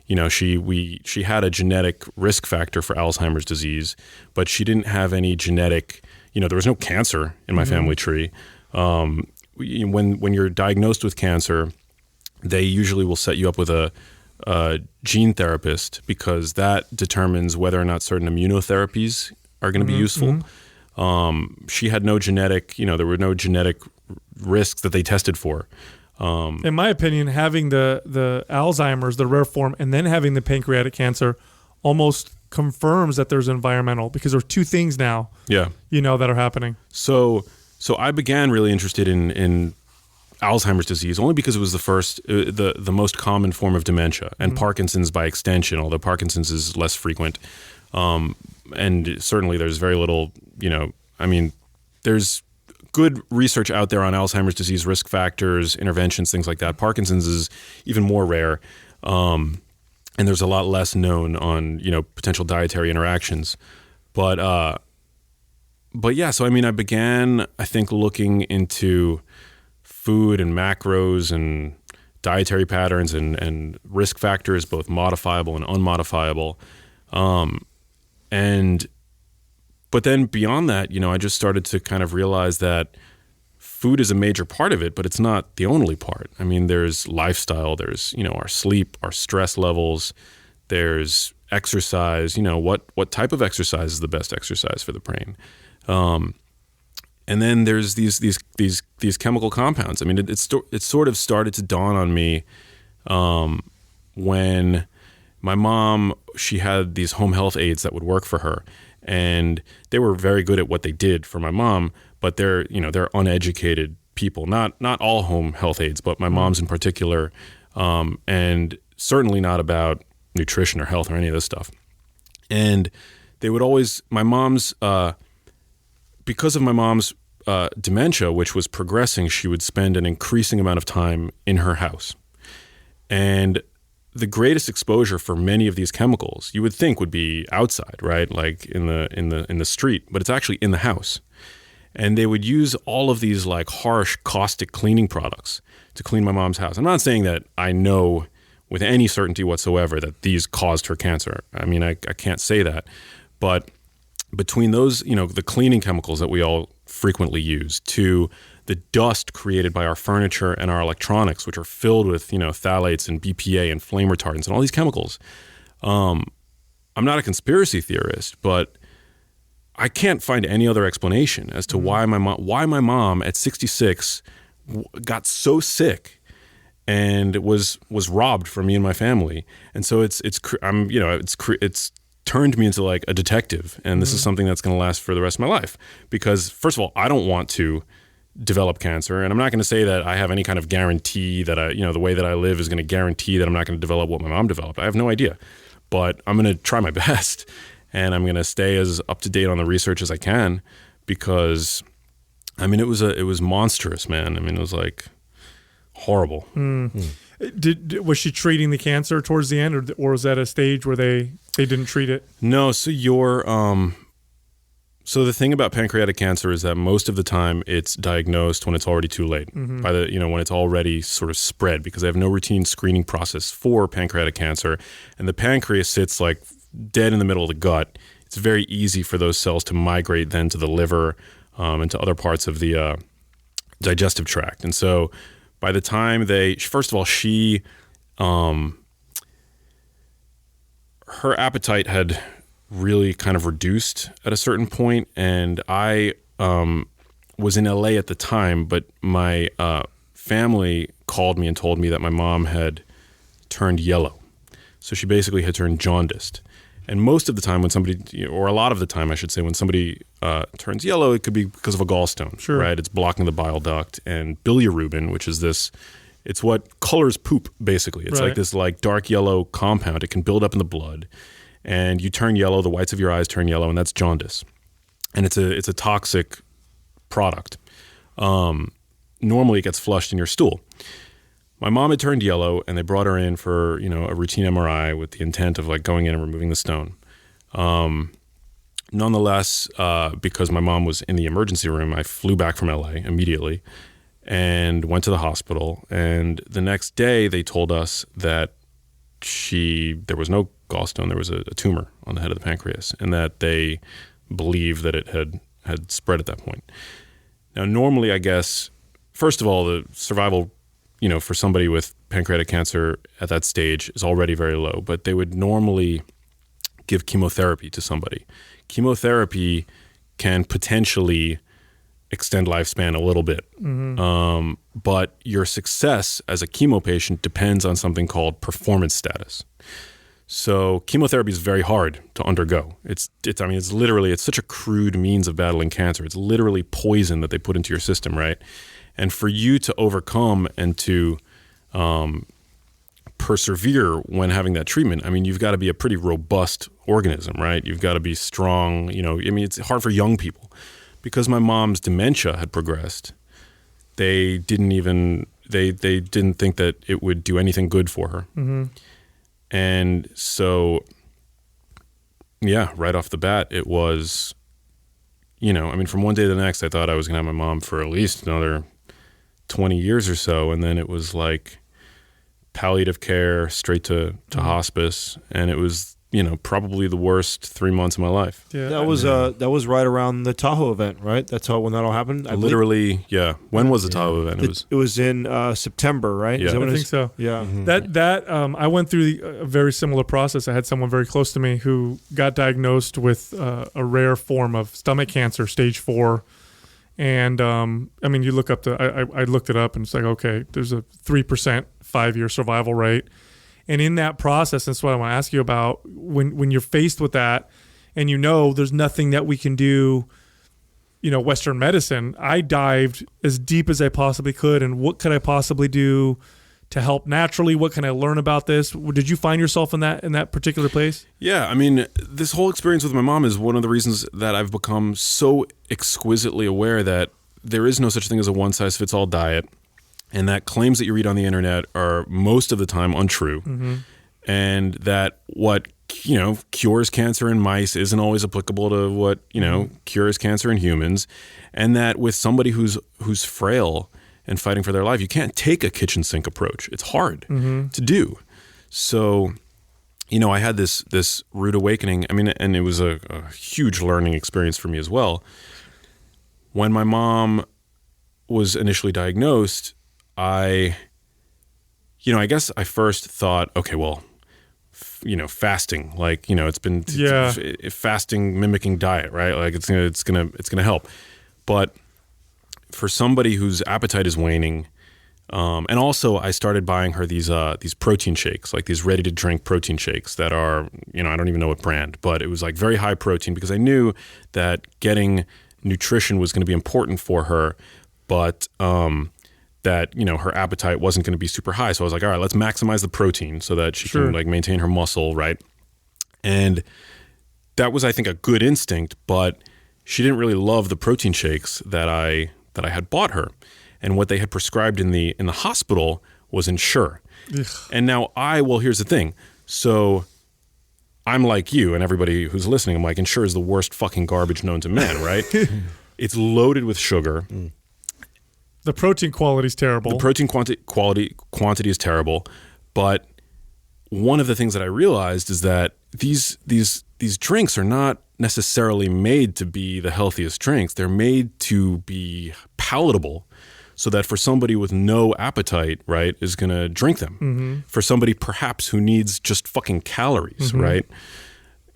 She had a genetic risk factor for Alzheimer's disease, but she didn't have any genetic, there was no cancer in my family tree. When you're diagnosed with cancer, they usually will set you up with a gene therapist because that determines whether or not certain immunotherapies are going to be useful. She had no genetic, there were no genetic risks that they tested for. In my opinion, having the Alzheimer's, the rare form, and then having the pancreatic cancer almost confirms that there's environmental, because there's two things now, that are happening. So I began really interested in Alzheimer's disease only because it was the most common form of dementia, and Parkinson's by extension, although Parkinson's is less frequent. And certainly there's very little, there's good research out there on Alzheimer's disease risk factors, interventions, things like that. Parkinson's is even more rare. And there's a lot less known on, potential dietary interactions. But yeah, so I mean, I began, I think, looking into food and macros and dietary patterns and risk factors, both modifiable and unmodifiable. But then beyond that, I just started to kind of realize that food is a major part of it, but it's not the only part. I mean, there's lifestyle, there's, our sleep, our stress levels, there's exercise, what type of exercise is the best exercise for the brain. And then there's these chemical compounds. I mean, it sort of started to dawn on me when my mom, she had these home health aides that would work for her, and they were very good at what they did for my mom, but they're uneducated people. Not all home health aides, but my mom's in particular, and certainly not about nutrition or health or any of this stuff. And they would always, because of my mom's dementia, which was progressing, she would spend an increasing amount of time in her house. And the greatest exposure for many of these chemicals, you would think, would be outside, right? Like in the street, but it's actually in the house. And they would use all of these like harsh, caustic cleaning products to clean my mom's house. I'm not saying that I know with any certainty whatsoever that these caused her cancer. I mean, I can't say that. But between those, the cleaning chemicals that we all frequently use, to the dust created by our furniture and our electronics, which are filled with, phthalates and BPA and flame retardants and all these chemicals. I'm not a conspiracy theorist, but I can't find any other explanation as to why my mom at 66 got so sick and was robbed from me and my family. And so it's turned me into like a detective, and this is something that's going to last for the rest of my life. Because first of all, I don't want to develop cancer, and I'm not going to say that I have any kind of guarantee that the way that I live is going to guarantee that I'm not going to develop what my mom developed. I have no idea, but I'm going to try my best, and I'm going to stay as up to date on the research as I can, because I mean, it was monstrous, man. I mean, it was like horrible. Was she treating the cancer towards the end, or was that a stage where they didn't treat it? No. So the thing about pancreatic cancer is that most of the time it's diagnosed when it's already too late, when it's already sort of spread, because they have no routine screening process for pancreatic cancer, and the pancreas sits like dead in the middle of the gut. It's very easy for those cells to migrate then to the liver and to other parts of the digestive tract. And so by the time first of all, her appetite had really kind of reduced at a certain point, and I was in LA at the time, but my family called me and told me that my mom had turned yellow. So she basically had turned jaundiced. And most of the time when somebody, or a lot of the time I should say, when somebody turns yellow, it could be because of a gallstone, sure, right? It's blocking the bile duct. And bilirubin, which is it's what colors poop, basically. It's like this like dark yellow compound. It can build up in the blood, and you turn yellow, the whites of your eyes turn yellow, and that's jaundice. And it's a toxic product. Normally it gets flushed in your stool. My mom had turned yellow, and they brought her in for, a routine MRI with the intent of like going in and removing the stone. Nonetheless, because my mom was in the emergency room, I flew back from LA immediately and went to the hospital. And the next day they told us that there was no gallstone, there was a tumor on the head of the pancreas, and that they believed that it had spread at that point. Now, normally, I guess, first of all, the survival for somebody with pancreatic cancer at that stage is already very low, but they would normally give chemotherapy to somebody. Chemotherapy can potentially extend lifespan a little bit, but your success as a chemo patient depends on something called performance status. So chemotherapy is very hard to undergo. It's such a crude means of battling cancer. It's literally poison that they put into your system, right? And for you to overcome and to persevere when having that treatment, I mean, you've got to be a pretty robust organism, right? You've got to be strong. It's hard for young people. because my mom's dementia had progressed, they didn't even they didn't think that it would do anything good for her. Mm-hmm. And so, yeah, right off the bat, it was, from one day to the next, I thought I was going to have my mom for at least another 20 years or so. And then it was like palliative care straight to hospice. And it was, probably the worst 3 months of my life. Yeah. That was right around the Tahoe event, right? That's when that all happened. Literally, yeah. When was the Tahoe event? It was in September, right? Yeah. Is that what I it think is? so. Yeah. Mm-hmm. I went through a very similar process. I had someone very close to me who got diagnosed with a rare form of stomach cancer, stage 4. And you look up I looked it up, and it's like, okay, there's a 3% 5-year survival rate. And in that process, that's what I want to ask you about, when you're faced with that and there's nothing that we can do, Western medicine, I dived as deep as I possibly could. And what could I possibly do to help naturally? What can I learn about this? Did you find yourself in that particular place? Yeah, this whole experience with my mom is one of the reasons that I've become so exquisitely aware that there is no such thing as a one-size-fits-all diet, and that claims that you read on the internet are most of the time untrue, mm-hmm. and that what cures cancer in mice isn't always applicable to what cures cancer in humans, and that with somebody who's frail and fighting for their life, you can't take a kitchen sink approach. It's hard mm-hmm. to do. So, I had this rude awakening. And it was a huge learning experience for me as well. When my mom was initially diagnosed, I guess I first thought, okay, well, fasting, like, it's been fasting mimicking diet, right? Like it's gonna help. But for somebody whose appetite is waning, and also I started buying her these protein shakes, like these ready to drink protein shakes that are, I don't even know what brand, but it was like very high protein, because I knew that getting nutrition was going to be important for her, but that her appetite wasn't going to be super high. So I was like, all right, let's maximize the protein so that she can like maintain her muscle, right? And that was, I think, a good instinct, but she didn't really love the protein shakes that I had bought her, and what they had prescribed in the hospital was Ensure. Ugh. And now here's the thing. So I'm like you and everybody who's listening. I'm like, Ensure is the worst fucking garbage known to man, right? It's loaded with sugar. The protein quality is terrible. The protein quantity is terrible. But one of the things that I realized is that these drinks are not necessarily made to be the healthiest drinks. They're made to be palatable, so that for somebody with no appetite, right, is going to drink them. Mm-hmm. For somebody perhaps who needs just fucking calories, mm-hmm. right?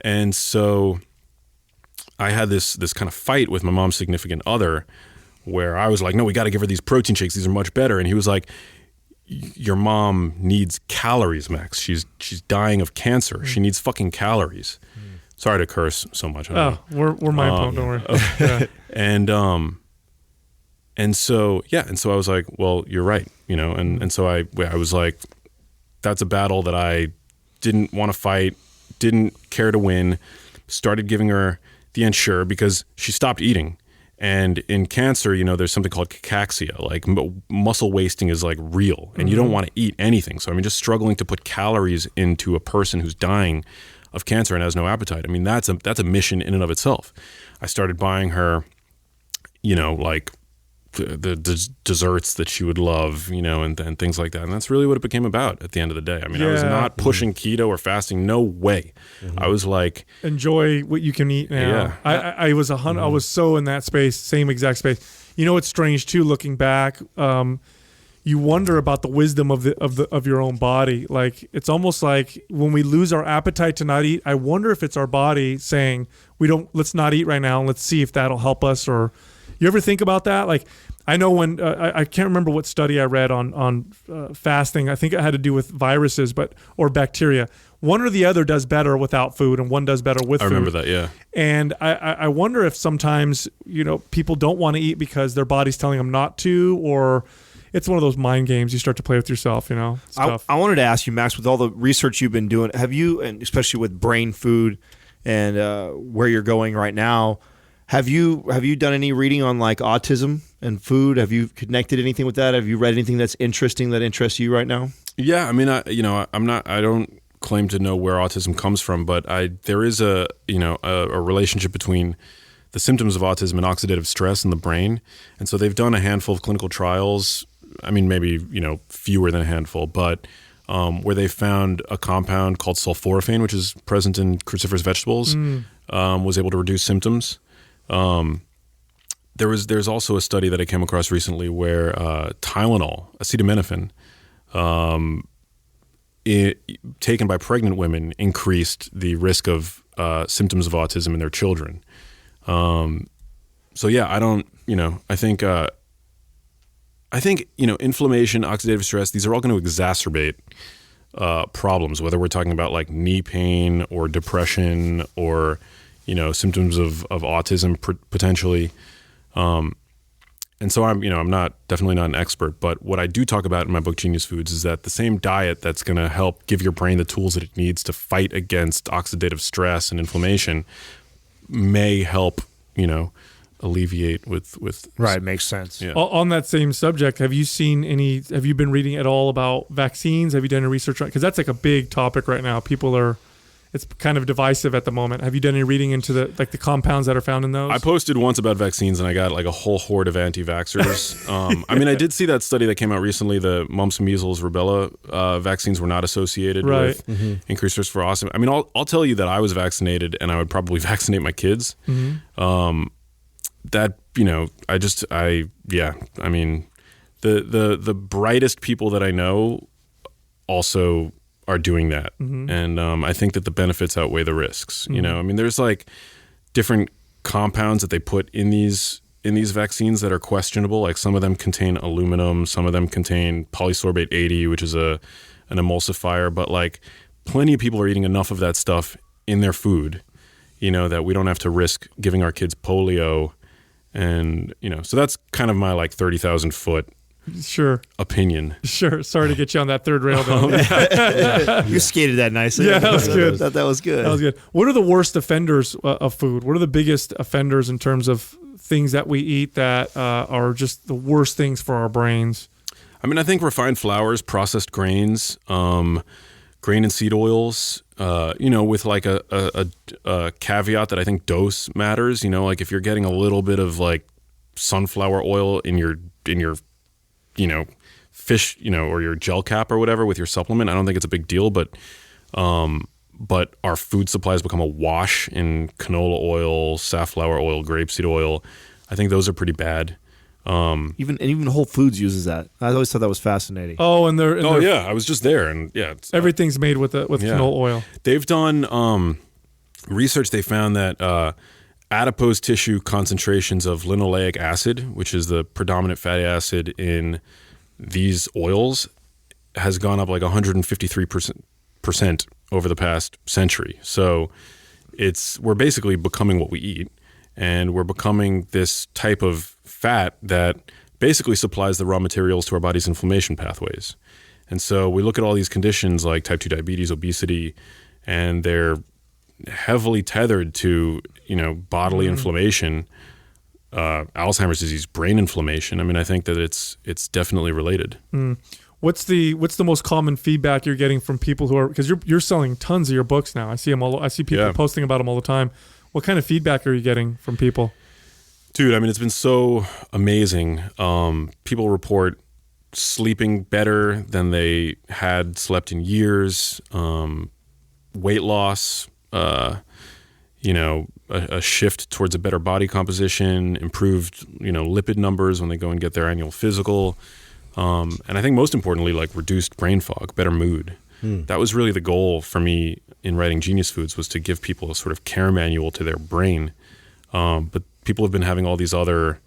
And so I had this kind of fight with my mom's significant other, where I was like, no, we got to give her these protein shakes. These are much better. And he was like, your mom needs calories, Max. She's dying of cancer. She needs fucking calories. Sorry to curse so much. We're mind blown. Don't worry. Yeah. And so I was like, well, you're right, and so I was like, that's a battle that I didn't want to fight, didn't care to win. Started giving her the Ensure because she stopped eating. And in cancer, there's something called cachexia, like muscle wasting is like real, and you don't want to eat anything. So just struggling to put calories into a person who's dying of cancer and has no appetite. That's a mission in and of itself. I started buying her, like the desserts that she would love, and things like that. And that's really what it became about at the end of the day. I was not pushing keto or fasting. No way. Mm-hmm. I was like, enjoy what you can eat now. Yeah. I was I was so in that space, same exact space. It's strange too, looking back. You wonder about the wisdom of your own body. Like, it's almost like when we lose our appetite to not eat, I wonder if it's our body saying, let's not eat right now, and let's see if that'll help us. Or you ever think about that? Like, I know when I can't remember what study I read on fasting. I think it had to do with viruses, or bacteria. One or the other does better without food, and one does better with food. I remember that, yeah. And I wonder if sometimes people don't want to eat because their body's telling them not to, or it's one of those mind games you start to play with yourself. Stuff. I wanted to ask you, Max, with all the research you've been doing, have you, and especially with brain food and where you're going right now, Have you done any reading on like autism and food? Have you connected anything with that? Have you read anything that's interesting that interests you right now? Yeah, I mean, I don't claim to know where autism comes from, but there is a relationship between the symptoms of autism and oxidative stress in the brain. And so they've done a handful of clinical trials. I mean, maybe, fewer than a handful, but where they found a compound called sulforaphane, which is present in cruciferous vegetables, was able to reduce symptoms. There's also a study that I came across recently where Tylenol, acetaminophen, taken by pregnant women increased the risk of symptoms of autism in their children. So yeah, I think inflammation, oxidative stress, these are all going to exacerbate problems, whether we're talking about like knee pain or depression or symptoms of autism potentially. And so I'm definitely not an expert, but what I do talk about in my book, Genius Foods, is that the same diet that's going to help give your brain the tools that it needs to fight against oxidative stress and inflammation may help, alleviate with Right. Makes sense. Yeah. On that same subject, have you been reading at all about vaccines? Have you done any research on, because that's like a big topic right now. It's kind of divisive at the moment. Have you done any reading into the compounds that are found in those? I posted once about vaccines and I got like a whole horde of anti-vaxxers. I did see that study that came out recently. The mumps, measles, rubella vaccines were not associated with increased risk for autism. I mean, I'll tell you that I was vaccinated and I would probably vaccinate my kids. The brightest people that I know also are doing that. And I think that the benefits outweigh the risks. There's like different compounds that they put in these vaccines that are questionable. Like some of them contain aluminum, some of them contain polysorbate 80, which is an emulsifier, but like plenty of people are eating enough of that stuff in their food, that we don't have to risk giving our kids polio. And, so that's kind of my like 30,000 foot opinion. Sure. Sorry to get you on that third rail though. You skated that nicely. Yeah, that was good. I thought that was good. That was good. What are the worst offenders of food? What are the biggest offenders in terms of things that we eat that are just the worst things for our brains? I think refined flours, processed grains, grain and seed oils, with like a caveat that I think dose matters. Like if you're getting a little bit of like sunflower oil in your fish, or your gel cap or whatever with your supplement, I don't think it's a big deal, but our food supply has become a wash in canola oil, safflower oil, grapeseed oil. I think those are pretty bad. Even Whole Foods uses that. I always thought that was fascinating. Oh, and I was just there, and everything's made with canola oil. They've done research. They found that adipose tissue concentrations of linoleic acid, which is the predominant fatty acid in these oils, has gone up like 153% over the past century. So we're basically becoming what we eat, and we're becoming this type of fat that basically supplies the raw materials to our body's inflammation pathways. And so we look at all these conditions like type 2 diabetes, obesity, and they're heavily tethered to, bodily inflammation, Alzheimer's disease, brain inflammation. I think that it's definitely related. What's the most common feedback you're getting from people who are, because you're selling tons of your books now. I see people posting about them all the time. What kind of feedback are you getting from people? Dude, it's been so amazing. People report sleeping better than they had slept in years, weight loss, a shift towards a better body composition, improved, lipid numbers when they go and get their annual physical. And I think most importantly, like reduced brain fog, better mood. That was really the goal for me in writing Genius Foods, was to give people a sort of care manual to their brain. But people have been having all these other,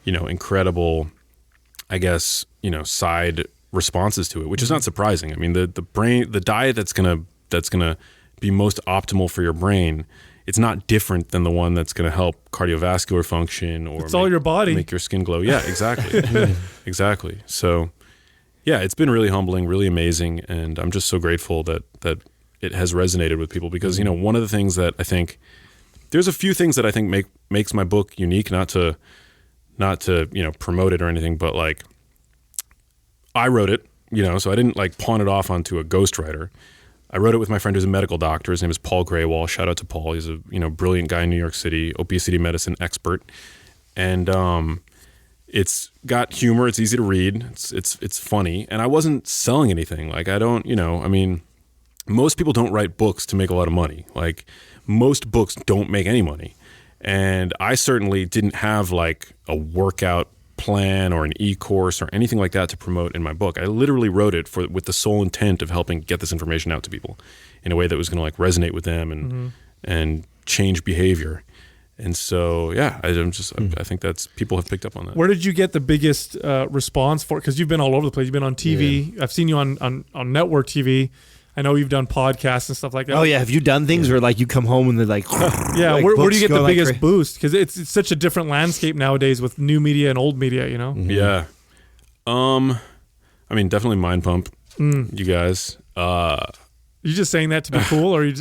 incredible, I guess, side responses to it, which is not surprising. The diet that's gonna be most optimal for your brain, it's not different than the one that's going to help cardiovascular function or all your body, make your skin glow. Yeah, exactly. Exactly. So yeah, it's been really humbling, really amazing. And I'm just so grateful that it has resonated with people because, one of the things that I think there's a few things that I think makes my book unique, not to promote it or anything, but like I wrote it, so I didn't like pawn it off onto a ghostwriter. I wrote it with my friend who's a medical doctor. His name is Paul Graywall. Shout out to Paul. He's a brilliant guy in New York City, obesity medicine expert, and it's got humor. It's easy to read. It's funny, and I wasn't selling anything. Like I don't, most people don't write books to make a lot of money. Like most books don't make any money, and I certainly didn't have like a workout plan or an e-course or anything like that to promote in my book. I literally wrote it with the sole intent of helping get this information out to people in a way that was going to like resonate with them and change behavior. And so, yeah, I think that's people have picked up on that. Where did you get the biggest response for? Because you've been all over the place. You've been on TV. Yeah. I've seen you on network TV. I know you've done podcasts and stuff like that. Oh yeah, have you done things where like you come home and they're like, yeah? like where do you get the biggest like boost? Because it's such a different landscape nowadays with new media and old media. Yeah. I mean, definitely Mind Pump. You guys. You just saying that to be cool, or you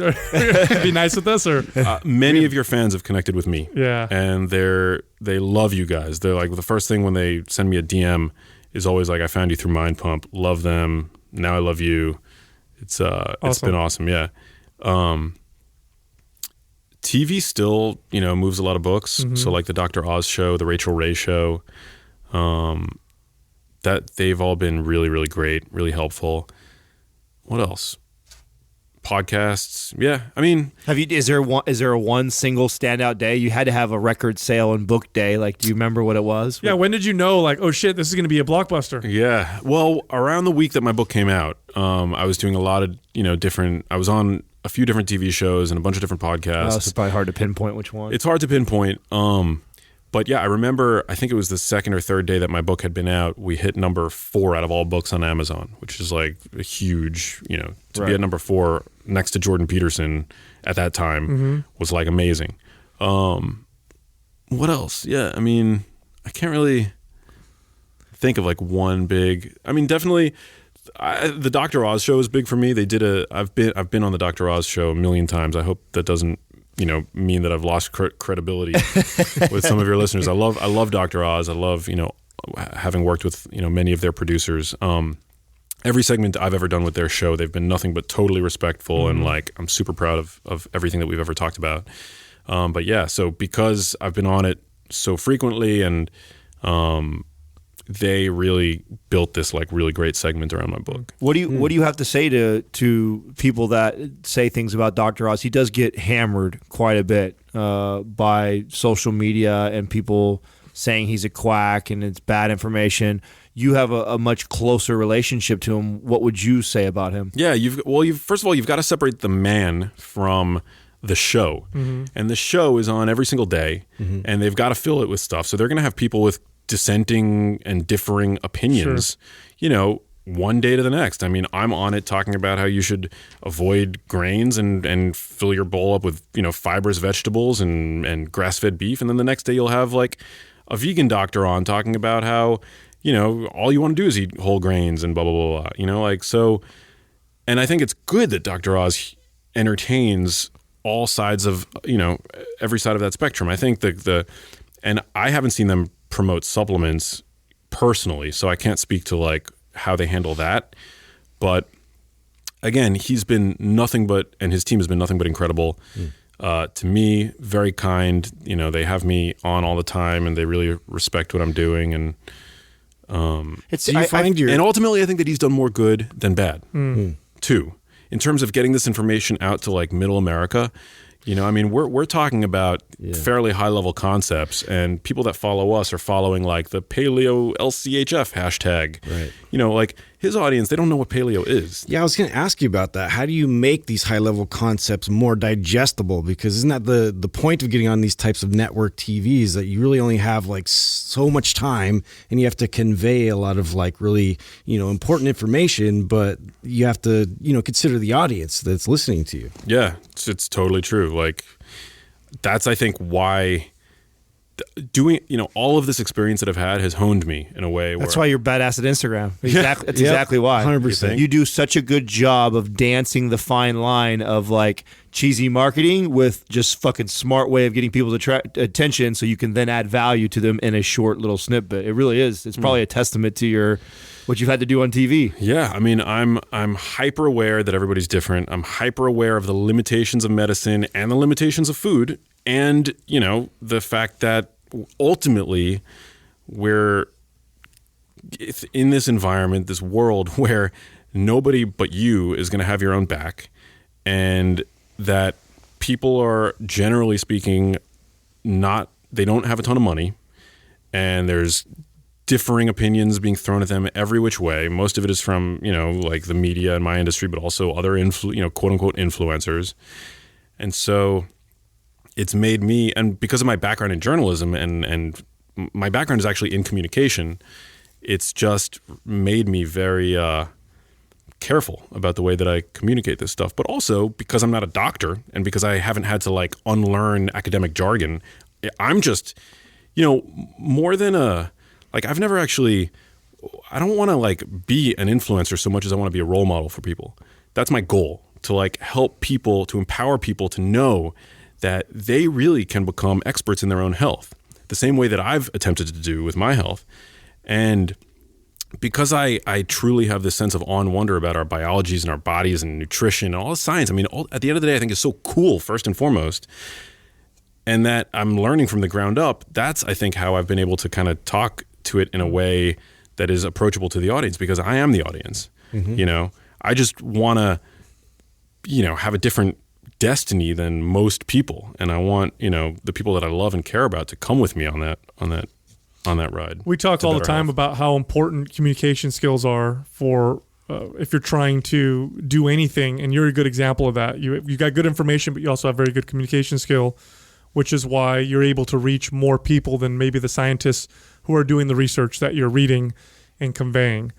be nice with us, or many of your fans have connected with me. Yeah, and they love you guys. They're like the first thing when they send me a DM is always like, "I found you through Mind Pump. Love them. Now I love you." It's been awesome. Yeah. TV still moves a lot of books. So like the Dr. Oz show, the Rachel Ray show, that they've all been really, really great, really helpful. What else? Podcasts. Yeah. I mean, is there a one single standout day? You had to have a record sale and book day. Like, do you remember what it was? Yeah. When did you know, like, oh shit, this is going to be a blockbuster? Yeah. Well, around the week that my book came out, I was doing a lot of, I was on a few different TV shows and a bunch of different podcasts. So it's probably hard to pinpoint which one. It's hard to pinpoint. But yeah, I remember, I think it was the second or third day that my book had been out, we hit number 4 out of all books on Amazon, which is like a huge, to be at number 4 next to Jordan Peterson at that time was like amazing. What else? Yeah, I mean, I can't really think of like one big, I mean, definitely the Dr. Oz show is big for me. I've been on the Dr. Oz show a million times. I hope that doesn't mean that I've lost credibility with some of your listeners. I love Dr. Oz. I love, having worked with, many of their producers. Every segment I've ever done with their show, they've been nothing but totally respectful. And like, I'm super proud of everything that we've ever talked about. But yeah, so because I've been on it so frequently and, they really built this like really great segment around my book. What do you have to say to people that say things about Dr. Oz? He does get hammered quite a bit by social media and people saying he's a quack and it's bad information. You have a much closer relationship to him. What would you say about him? Yeah, first of all, you've got to separate the man from the show. And the show is on every single day and they've got to fill it with stuff. So they're going to have people with dissenting and differing opinions, one day to the next. I mean, I'm on it talking about how you should avoid grains and fill your bowl up with, fibrous vegetables and grass-fed beef. And then the next day you'll have like a vegan doctor on talking about how, all you want to do is eat whole grains and blah, blah, blah, blah, so. And I think it's good that Dr. Oz entertains all sides of, every side of that spectrum. I think and I haven't seen them promote supplements personally, so I can't speak to like how they handle that. But again, he's been nothing but, and his team has been nothing but incredible to me. Very kind. They have me on all the time, and they really respect what I'm doing. And and ultimately, I think that he's done more good than bad too, in terms of getting this information out to like middle America. We're talking about fairly high level concepts, and people that follow us are following like the paleo LCHF hashtag. Right. Like his audience, they don't know what paleo is. Yeah, I was going to ask you about that. How do you make these high level concepts more digestible? Because isn't that the point of getting on these types of network TVs, that you really only have like so much time and you have to convey a lot of like really, important information, but you have to, consider the audience that's listening to you. Yeah, it's totally true. Like that's, I think, why doing, all of this experience that I've had has honed me in a way where... That's why you're badass at Instagram. Exactly. That's exactly why. 100%. You do such a good job of dancing the fine line of like cheesy marketing with just fucking smart way of getting people to attention so you can then add value to them in a short little snippet. It really is. It's probably a testament to what you've had to do on TV. Yeah, I mean, I'm hyper aware that everybody's different. I'm hyper aware of the limitations of medicine and the limitations of food, and the fact that ultimately we're in this environment, this world where nobody but you is going to have your own back, and that people are, generally speaking, they don't have a ton of money, and there's differing opinions being thrown at them every which way. Most of it is from, like the media in my industry, but also other quote unquote influencers. And so it's made me, and because of my background in journalism and my background is actually in communication, it's just made me very careful about the way that I communicate this stuff. But also because I'm not a doctor and because I haven't had to like unlearn academic jargon, I'm just, more than I've never actually, I don't want to like be an influencer so much as I want to be a role model for people. That's my goal, to like help people, to empower people to know that they really can become experts in their own health, the same way that I've attempted to do with my health. And because I truly have this sense of awe and wonder about our biologies and our bodies and nutrition and all the science, I mean, at the end of the day, I think is so cool, first and foremost, and that I'm learning from the ground up. That's, I think, how I've been able to kind of talk to it in a way that is approachable to the audience, because I am the audience. Mm-hmm. I just want to, have a different destiny than most people, and I want, the people that I love and care about to come with me on that ride. We talk all the time about how important communication skills are for if you're trying to do anything, and you're a good example of that. You got good information, but you also have very good communication skill, which is why you're able to reach more people than maybe the scientists who are doing the research that you're reading and conveying.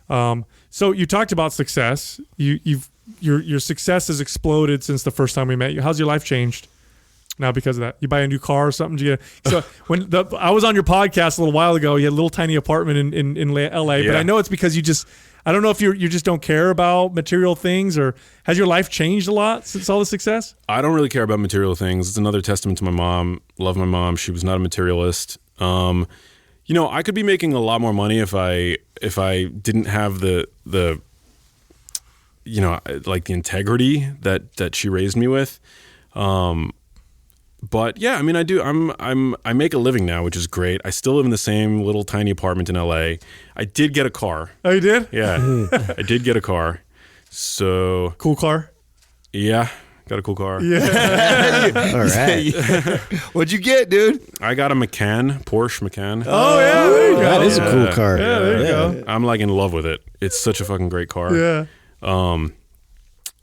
So you talked about success. Your success has exploded since the first time we met you. How's your life changed now because of that? You buy a new car or something? So when I was on your podcast a little while ago, you had a little tiny apartment in LA, yeah. But I know it's because I don't know if you just don't care about material things, or has your life changed a lot since all the success? I don't really care about material things. It's another testament to my mom. Love my mom. She was not a materialist. I could be making a lot more money if I didn't have the like the integrity that she raised me with. But yeah, I mean, I do. I make a living now, which is great. I still live in the same little tiny apartment in LA. I did get a car. Oh, you did? Yeah, I did get a car. So cool car. Yeah, got a cool car. Yeah. All right. What'd you get, dude? I got a Porsche Macan. Oh yeah, there you go. That is a cool car. Yeah, there you go. I'm like in love with it. It's such a fucking great car. Yeah.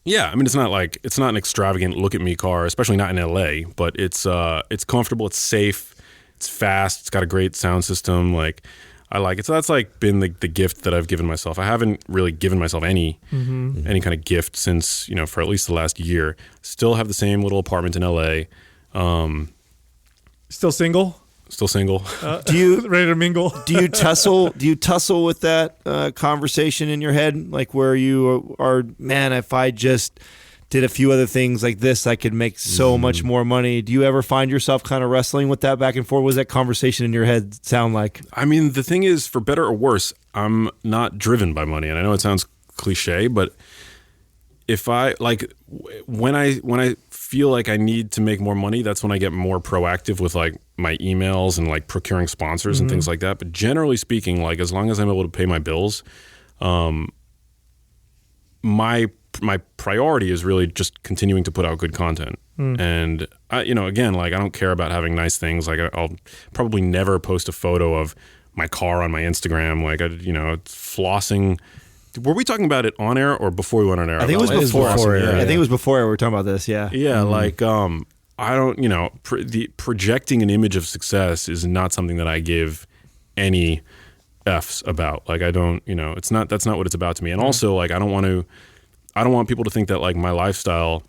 Yeah, I mean, it's not an extravagant look at me car, especially not in LA, but it's comfortable, it's safe, it's fast, it's got a great sound system. Like, I like it. So that's like been the gift that I've given myself. I haven't really given myself any kind of gift since, for at least the last year. Still have the same little apartment in LA. Still single? Still single. Do you ready to mingle? Do you tussle with that conversation in your head, like where you are? Man, if I just did a few other things like this, I could make so much more money. Do you ever find yourself kind of wrestling with that back and forth? What does that conversation in your head sound like? I mean, the thing is, for better or worse, I'm not driven by money, and I know it sounds cliche, but if I like when I feel like I need to make more money, that's when I get more proactive with like my emails and like procuring sponsors and things like that. But generally speaking, like as long as I'm able to pay my bills, my priority is really just continuing to put out good content. And again, like I don't care about having nice things. Like I'll probably never post a photo of my car on my Instagram. Like flossing. Were we talking about it on air or before we went on air? I think it was before air. Yeah. I think it was before air. We were talking about this. Yeah. Yeah. Like, I don't, the projecting an image of success is not something that I give any F's about. Like, I don't, that's not what it's about to me. And also, like, I don't want people to think that like my lifestyle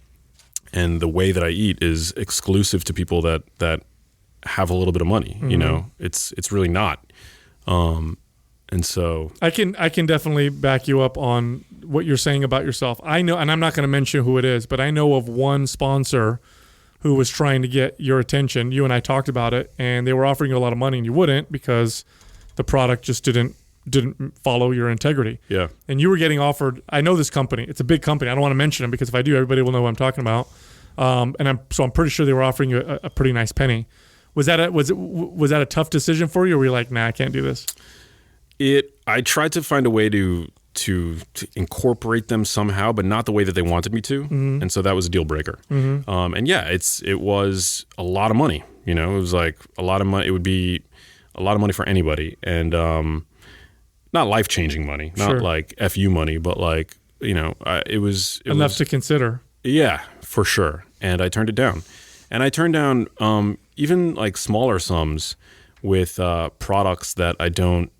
and the way that I eat is exclusive to people that have a little bit of money. It's really not. And so I can definitely back you up on what you're saying about yourself. I know, and I'm not going to mention who it is, but I know of one sponsor who was trying to get your attention. You and I talked about it, and they were offering you a lot of money, and you wouldn't because the product just didn't follow your integrity. Yeah. And you were getting offered. I know this company. It's a big company. I don't want to mention them because if I do, everybody will know what I'm talking about. And I'm pretty sure they were offering you a pretty nice penny. Was that a tough decision for you, or were you like, nah, I can't do this? I tried to find a way to incorporate them somehow, but not the way that they wanted me to, and so that was a deal breaker. And yeah, it was a lot of money. You know, it was like a lot of money. It would be a lot of money for anybody, and not life changing money, not like FU money, but like it was enough to consider. Yeah, for sure. And I turned it down, and I turned down even like smaller sums with products that I don't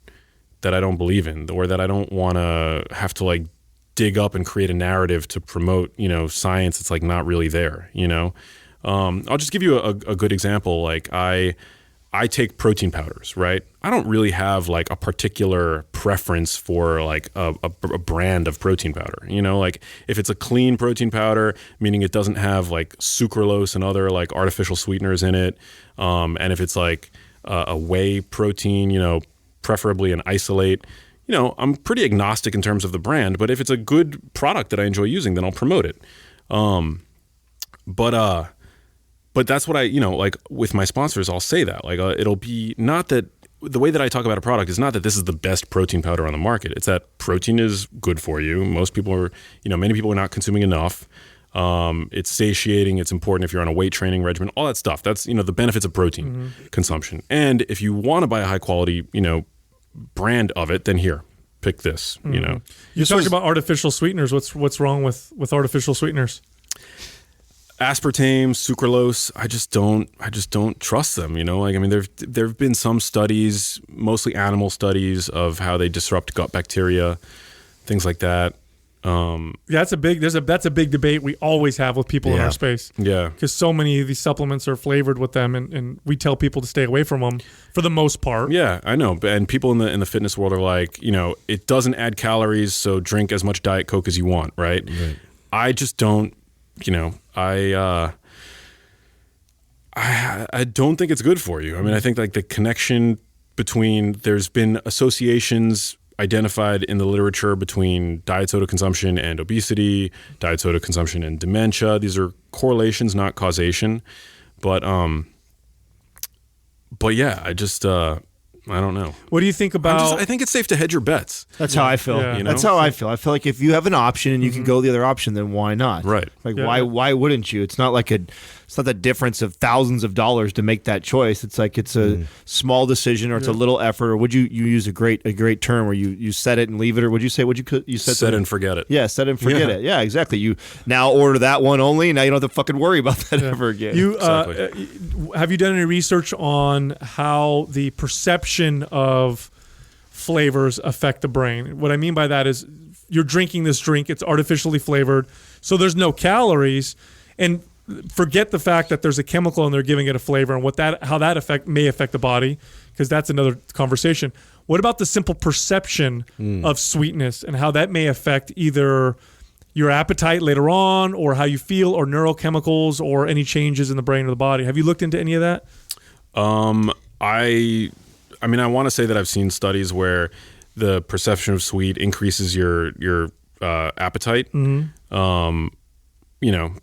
believe in, or that I don't want to have to like dig up and create a narrative to promote, science. It's like not really there, I'll just give you a good example. Like I take protein powders, right? I don't really have like a particular preference for like a brand of protein powder, like if it's a clean protein powder, meaning it doesn't have like sucralose and other like artificial sweeteners in it. And if it's like a whey protein, preferably an isolate, I'm pretty agnostic in terms of the brand, but if it's a good product that I enjoy using, then I'll promote it. But that's what I, like with my sponsors, I'll say that like, it'll be not that the way that I talk about a product is not that this is the best protein powder on the market. It's that protein is good for you. Most people are, many people are not consuming enough. It's satiating. It's important if you're on a weight training regimen, all that stuff. That's, the benefits of protein consumption. And if you want to buy a high quality, brand of it, then here, pick this, You talked about artificial sweeteners. What's wrong with artificial sweeteners? Aspartame, sucralose, I just don't trust them, like, I mean, there've been some studies, mostly animal studies, of how they disrupt gut bacteria, things like that. That's a big debate we always have with people in our space. Yeah. Because so many of these supplements are flavored with them, and we tell people to stay away from them for the most part. Yeah, I know. And people in the fitness world are like, it doesn't add calories, so drink as much Diet Coke as you want, right? I just don't, I don't think it's good for you. I mean, I think like the connection there's been associations identified in the literature between diet soda consumption and obesity, diet soda consumption and dementia. These are correlations, not causation. But yeah, I don't know. What do you think about? I think it's safe to hedge your bets. That's how I feel. Yeah. That's how I feel. I feel like if you have an option and you can go the other option, then why not? Right. Like why wouldn't you? It's not like it's not the difference of thousands of dollars to make that choice. It's like it's a small decision, or it's a little effort. Or would you use a great term where you set it and leave it, or would you say you set and forget it? Yeah, set it and forget it. Yeah, exactly. You now order that one only. Now you don't have to fucking worry about that ever again. Exactly. Have you done any research on how the perception of flavors affect the brain? What I mean by that is you're drinking this drink, it's artificially flavored, so there's no calories, and forget the fact that there's a chemical and they're giving it a flavor and how that may affect the body, because that's another conversation. What about the simple perception of sweetness and how that may affect either your appetite later on, or how you feel, or neurochemicals, or any changes in the brain or the body? Have you looked into any of that? I mean, I want to say that I've seen studies where the perception of sweet increases your appetite. But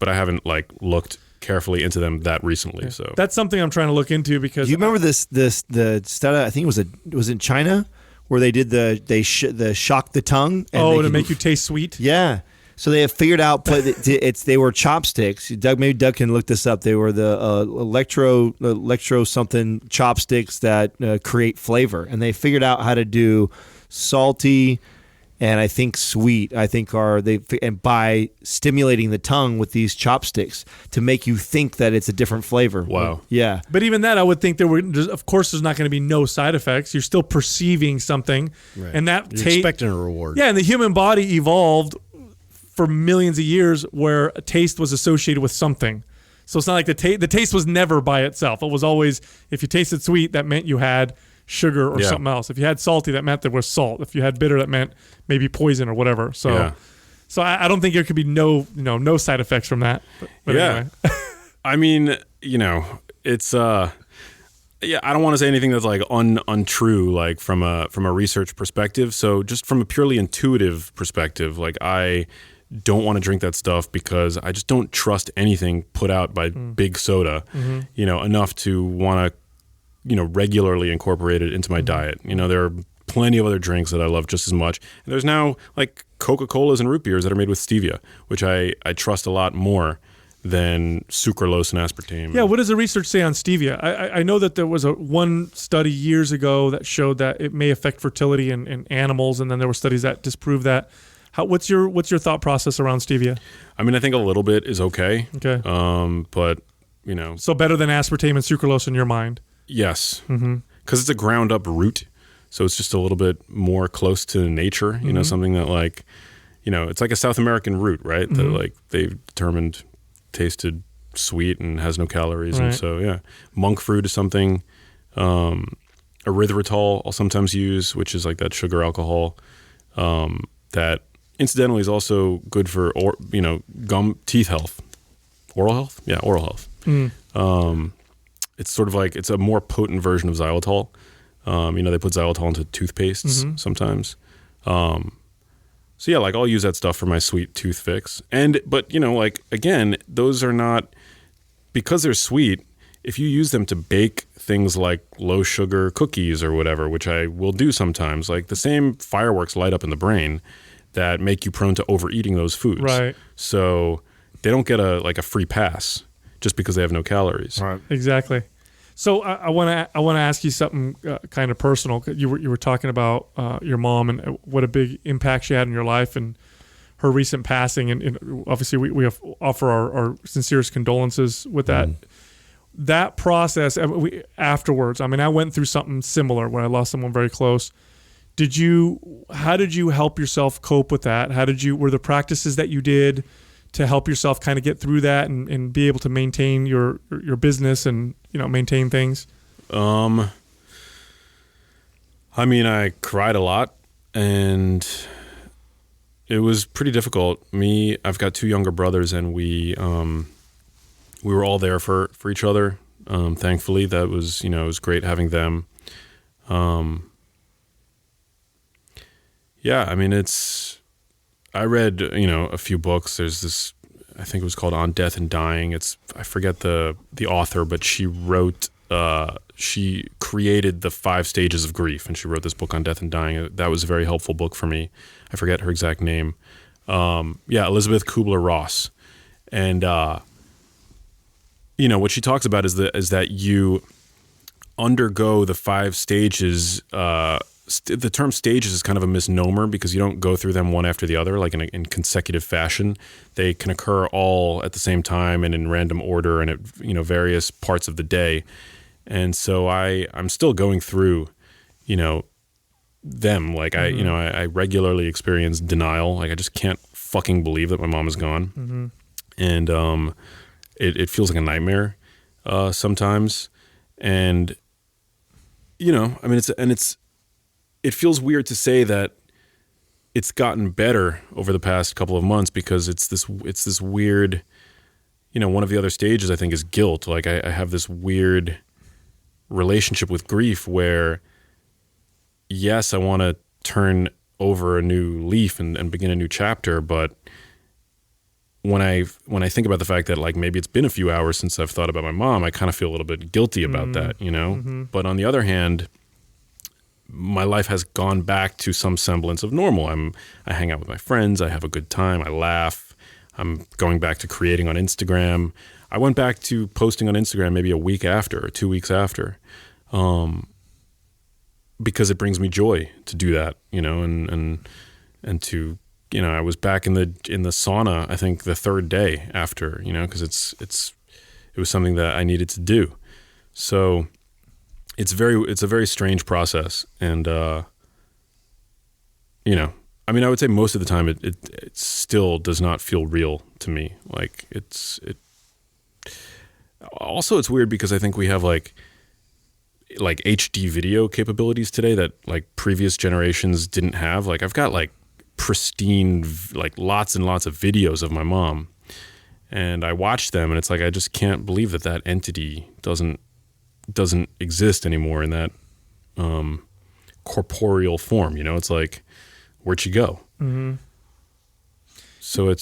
I haven't like looked carefully into them that recently. So that's something I'm trying to look into, because do you remember the study? I think it was in China where they did the shock the tongue. And to make you taste sweet. Yeah. So they have figured out, but they were chopsticks. Maybe Doug can look this up. They were the electro something chopsticks that create flavor, and they figured out how to do salty and I think sweet. And by stimulating the tongue with these chopsticks to make you think that it's a different flavor. Wow. Yeah. But even that, I would think of course, there's not going to be no side effects. You're still perceiving something, and that you're expecting a reward. Yeah, and the human body evolved for millions of years where a taste was associated with something. So it's not like the taste was never by itself. It was always, if you tasted sweet, that meant you had sugar or Yeah. something else. If you had salty, that meant there was salt. If you had bitter, that meant maybe poison or whatever. So, Yeah. so I don't think there could be no side effects from that. But Yeah. anyway. I mean, it's yeah, I don't want to say anything that's like untrue, like from a research perspective. So just from a purely intuitive perspective, like I don't want to drink that stuff because I just don't trust anything put out by Big Soda, enough to want to, regularly incorporate it into my diet. There are plenty of other drinks that I love just as much. And there's now like Coca-Colas and root beers that are made with stevia, which I trust a lot more than sucralose and aspartame. Yeah, what does the research say on stevia? I know that there was one study years ago that showed that it may affect fertility in animals, and then there were studies that disprove that. What's your thought process around stevia? I mean, I think a little bit is okay. Okay. But, So better than aspartame and sucralose in your mind? Yes. Because it's a ground up root, so it's just a little bit more close to nature, something that like, it's like a South American root, right? That like they've determined tasted sweet and has no calories. Right. And so, yeah, monk fruit is something. Erythritol I'll sometimes use, which is like that sugar alcohol that incidentally is also good for, teeth health. Oral health? Yeah, oral health. It's sort of like, it's a more potent version of xylitol. They put xylitol into toothpastes sometimes. So yeah, like I'll use that stuff for my sweet tooth fix. But like again, those are not, because they're sweet, if you use them to bake things like low sugar cookies or whatever, which I will do sometimes, like the same fireworks light up in the brain that make you prone to overeating those foods. Right. So they don't get a free pass just because they have no calories. Right. Exactly. So I want to ask you something kind of personal. You were talking about your mom and what a big impact she had in your life and her recent passing, and obviously we offer our sincerest condolences with that. That process afterwards. I mean, I went through something similar when I lost someone very close. How did you help yourself cope with that? Were the practices that you did to help yourself kind of get through that and be able to maintain your business and maintain things? I mean, I cried a lot and it was pretty difficult. I've got two younger brothers, and we were all there for each other. Thankfully, that was, it was great having them. Yeah, I mean, I read, a few books. There's this, I think it was called On Death and Dying. I forget the author, but she created the 5 stages of grief, and she wrote this book on death and dying. That was a very helpful book for me. I forget her exact name. Elizabeth Kubler-Ross. And, what she talks about is that you undergo the 5 stages. The term stages is kind of a misnomer because you don't go through them one after the other, like in consecutive fashion. They can occur all at the same time and in random order and at various parts of the day. And so I'm still going through, them. Like I regularly experience denial. Like I just can't fucking believe that my mom is gone, and it feels like a nightmare sometimes. And it feels weird to say that it's gotten better over the past couple of months because it's this weird, one of the other stages I think is guilt. Like I have this weird relationship with grief where, yes, I want to turn over a new leaf and begin a new chapter, but when I think about the fact that like maybe it's been a few hours since I've thought about my mom, I kind of feel a little bit guilty about that, But on the other hand, my life has gone back to some semblance of normal. I hang out with my friends. I have a good time. I laugh. I'm going back to creating on Instagram. I went back to posting on Instagram maybe a week after or 2 weeks after, because it brings me joy to do that, and to, I was back in the sauna, I think the 3rd day after, because it was something that I needed to do. So it's a very strange process. And, I would say most of the time it still does not feel real to me. Like also it's weird because I think we have like, like HD video capabilities today that like previous generations didn't have. Like I've got like pristine, like lots and lots of videos of my mom, and I watch them, and it's like I just can't believe that entity doesn't exist anymore in that corporeal form. It's like, where'd she go? Mm-hmm. So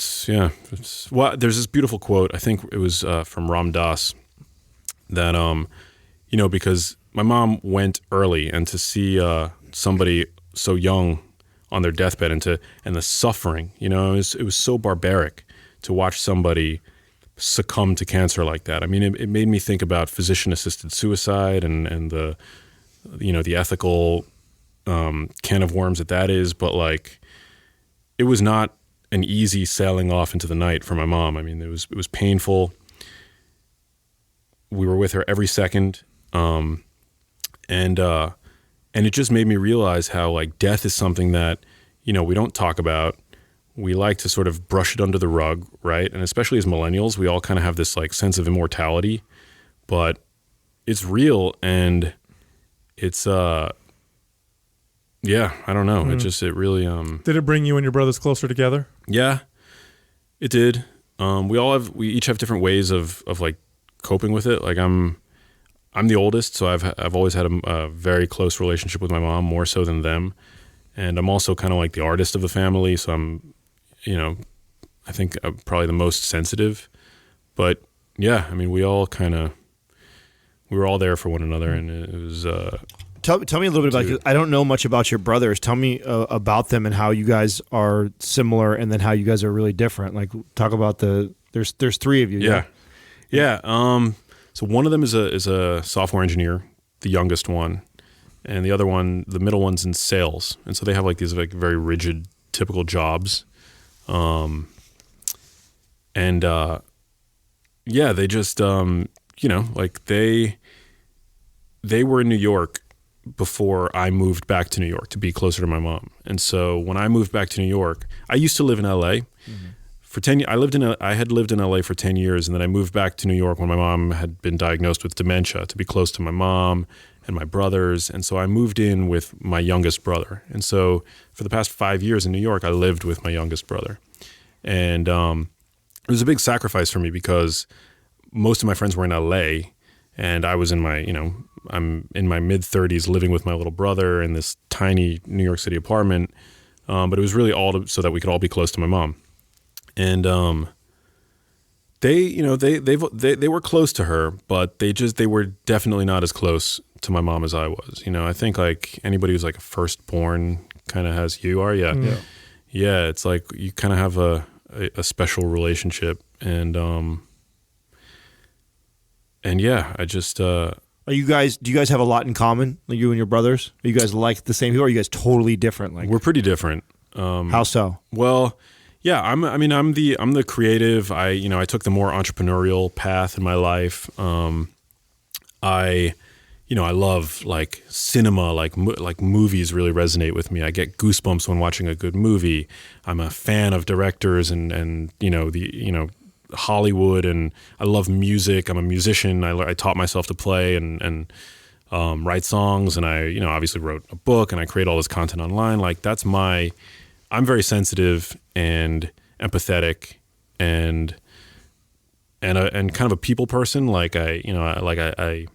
well, there's this beautiful quote, I think it was from Ram Dass, that because my mom went early, and to see somebody so young on their deathbed, and the suffering, it was so barbaric to watch somebody succumb to cancer like that. I mean, it made me think about physician-assisted suicide and the ethical can of worms that is. But like, it was not an easy sailing off into the night for my mom. I mean, it was painful. We were with her every second, and it just made me realize how like death is something that we don't talk about. We like to sort of brush it under the rug, right? And especially as millennials, we all kind of have this like sense of immortality, but it's real, and it's I don't know. It really Did it bring you and your brothers closer together? Yeah, it did. We each have different ways of like coping with it. Like I'm the oldest, so I've always had a very close relationship with my mom, more so than them. And I'm also kind of like the artist of the family, so I'm, I think I'm probably the most sensitive. But yeah, I mean, we were all there for one another, and it was. Tell me a little bit about. I don't know much about your brothers. Tell me about them and how you guys are similar, and then how you guys are really different. Like, talk about there's three of you. Yeah. So one of them is a software engineer, the youngest one, and the other one, the middle one's in sales, and so they have like these like very rigid, typical jobs, they just like they were in New York before I moved back to New York to be closer to my mom. And so when I moved back to New York, I used to live in LA. Mm-hmm. For 10 years, I had lived in LA for 10 years, and then I moved back to New York when my mom had been diagnosed with dementia to be close to my mom and my brothers. And so I moved in with my youngest brother. And so for the past 5 years in New York, I lived with my youngest brother. And it was a big sacrifice for me because most of my friends were in LA, and I was in my, I'm in my mid-30s living with my little brother in this tiny New York City apartment. But it was really all so that we could all be close to my mom. And they were close to her, but they were definitely not as close to my mom as I was. I think like anybody who's like a firstborn kind of has you are. Yeah. Mm. Yeah. It's like you kind of have a special relationship, and yeah, I just, do you guys have a lot in common, like you and your brothers? Are you guys like the same people, or are you guys totally different? Like, we're pretty different. How so? Well, yeah, I'm the creative. I took the more entrepreneurial path in my life. I love like cinema, like movies really resonate with me. I get goosebumps when watching a good movie. I'm a fan of directors and Hollywood, and I love music. I'm a musician. I taught myself to play and write songs, and I obviously wrote a book, and I create all this content online. Like I'm very sensitive and empathetic and kind of a people person. Like I'm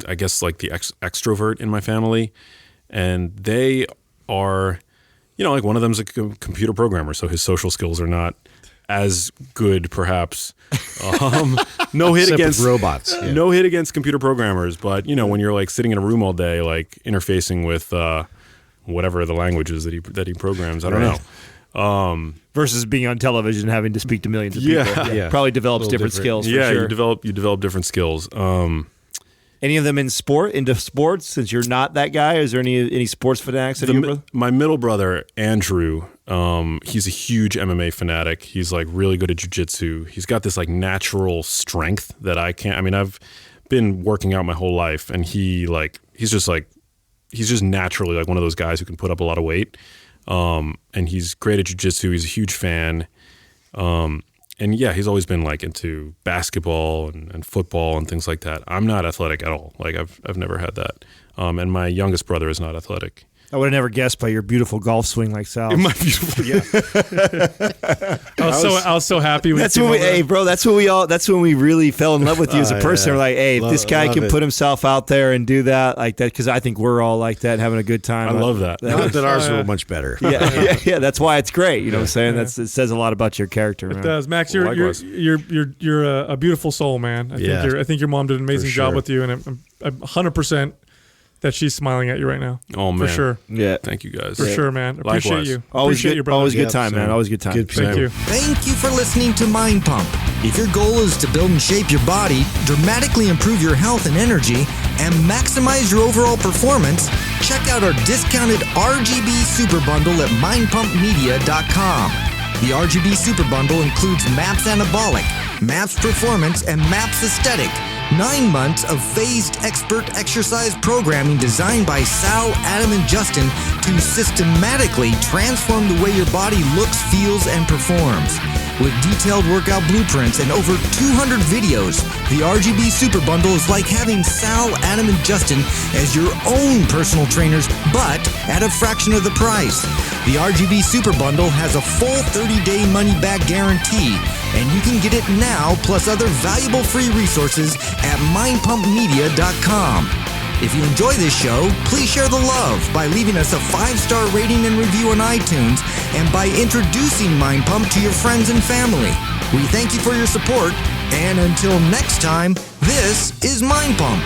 I guess like the extrovert in my family, and they are, like one of them's a computer programmer, so his social skills are not as good, perhaps. No hit against robots. Yeah. No hit against computer programmers, but when you're like sitting in a room all day, like interfacing with whatever the language is that he programs, I don't know. Versus being on television and having to speak to millions of people. Yeah. Probably develops different skills. For sure. you develop different skills. Any of them into sports? Since you're not that guy, is there any sports fanatics? My middle brother Andrew, he's a huge MMA fanatic. He's like really good at jiu-jitsu. He's got this like natural strength that I can't. I mean, I've been working out my whole life, and he's just naturally like one of those guys who can put up a lot of weight. And he's great at jiu-jitsu. He's a huge fan. yeah, he's always been like into basketball and football and things like that. I'm not athletic at all. Like I've never had that. And my youngest brother is not athletic. I would have never guessed by your beautiful golf swing like Sal. My beautiful, yeah. I was so happy with That's you. when we, hey, bro. That's when we really fell in love with you as a person. We're like, hey, if this guy can put himself out there and do that like that, because I think we're all like that, having a good time. I love that. Not that ours were much better. Yeah. That's why it's great. You know what I'm saying? It says a lot about your character, man. It does, Max. You're a beautiful soul, man. I think your mom did an amazing job with you, and I'm 100% that she's smiling at you right now. Oh man, for sure. Yeah, thank you guys. For sure, man. Appreciate Likewise. you. Always Appreciate good. you, brother. Always good time, man. Always good time. Good Thank you. Thank you for listening to Mind Pump. If your goal is to build and shape your body, dramatically improve your health and energy, and maximize your overall performance, check out our discounted RGB Super Bundle at mindpumpmedia.com. The RGB Super Bundle includes MAPS Anabolic, MAPS Performance, and MAPS Aesthetic. 9 months of phased expert exercise programming designed by Sal, Adam, and Justin to systematically transform the way your body looks, feels, and performs. With detailed workout blueprints and over 200 videos, the RGB Super Bundle is like having Sal, Adam, and Justin as your own personal trainers, but at a fraction of the price. The RGB Super Bundle has a full 30-day money-back guarantee, and you can get it now plus other valuable free resources at mindpumpmedia.com. If you enjoy this show, please share the love by leaving us a 5-star rating and review on iTunes and by introducing Mind Pump to your friends and family. We thank you for your support, and until next time, this is Mind Pump.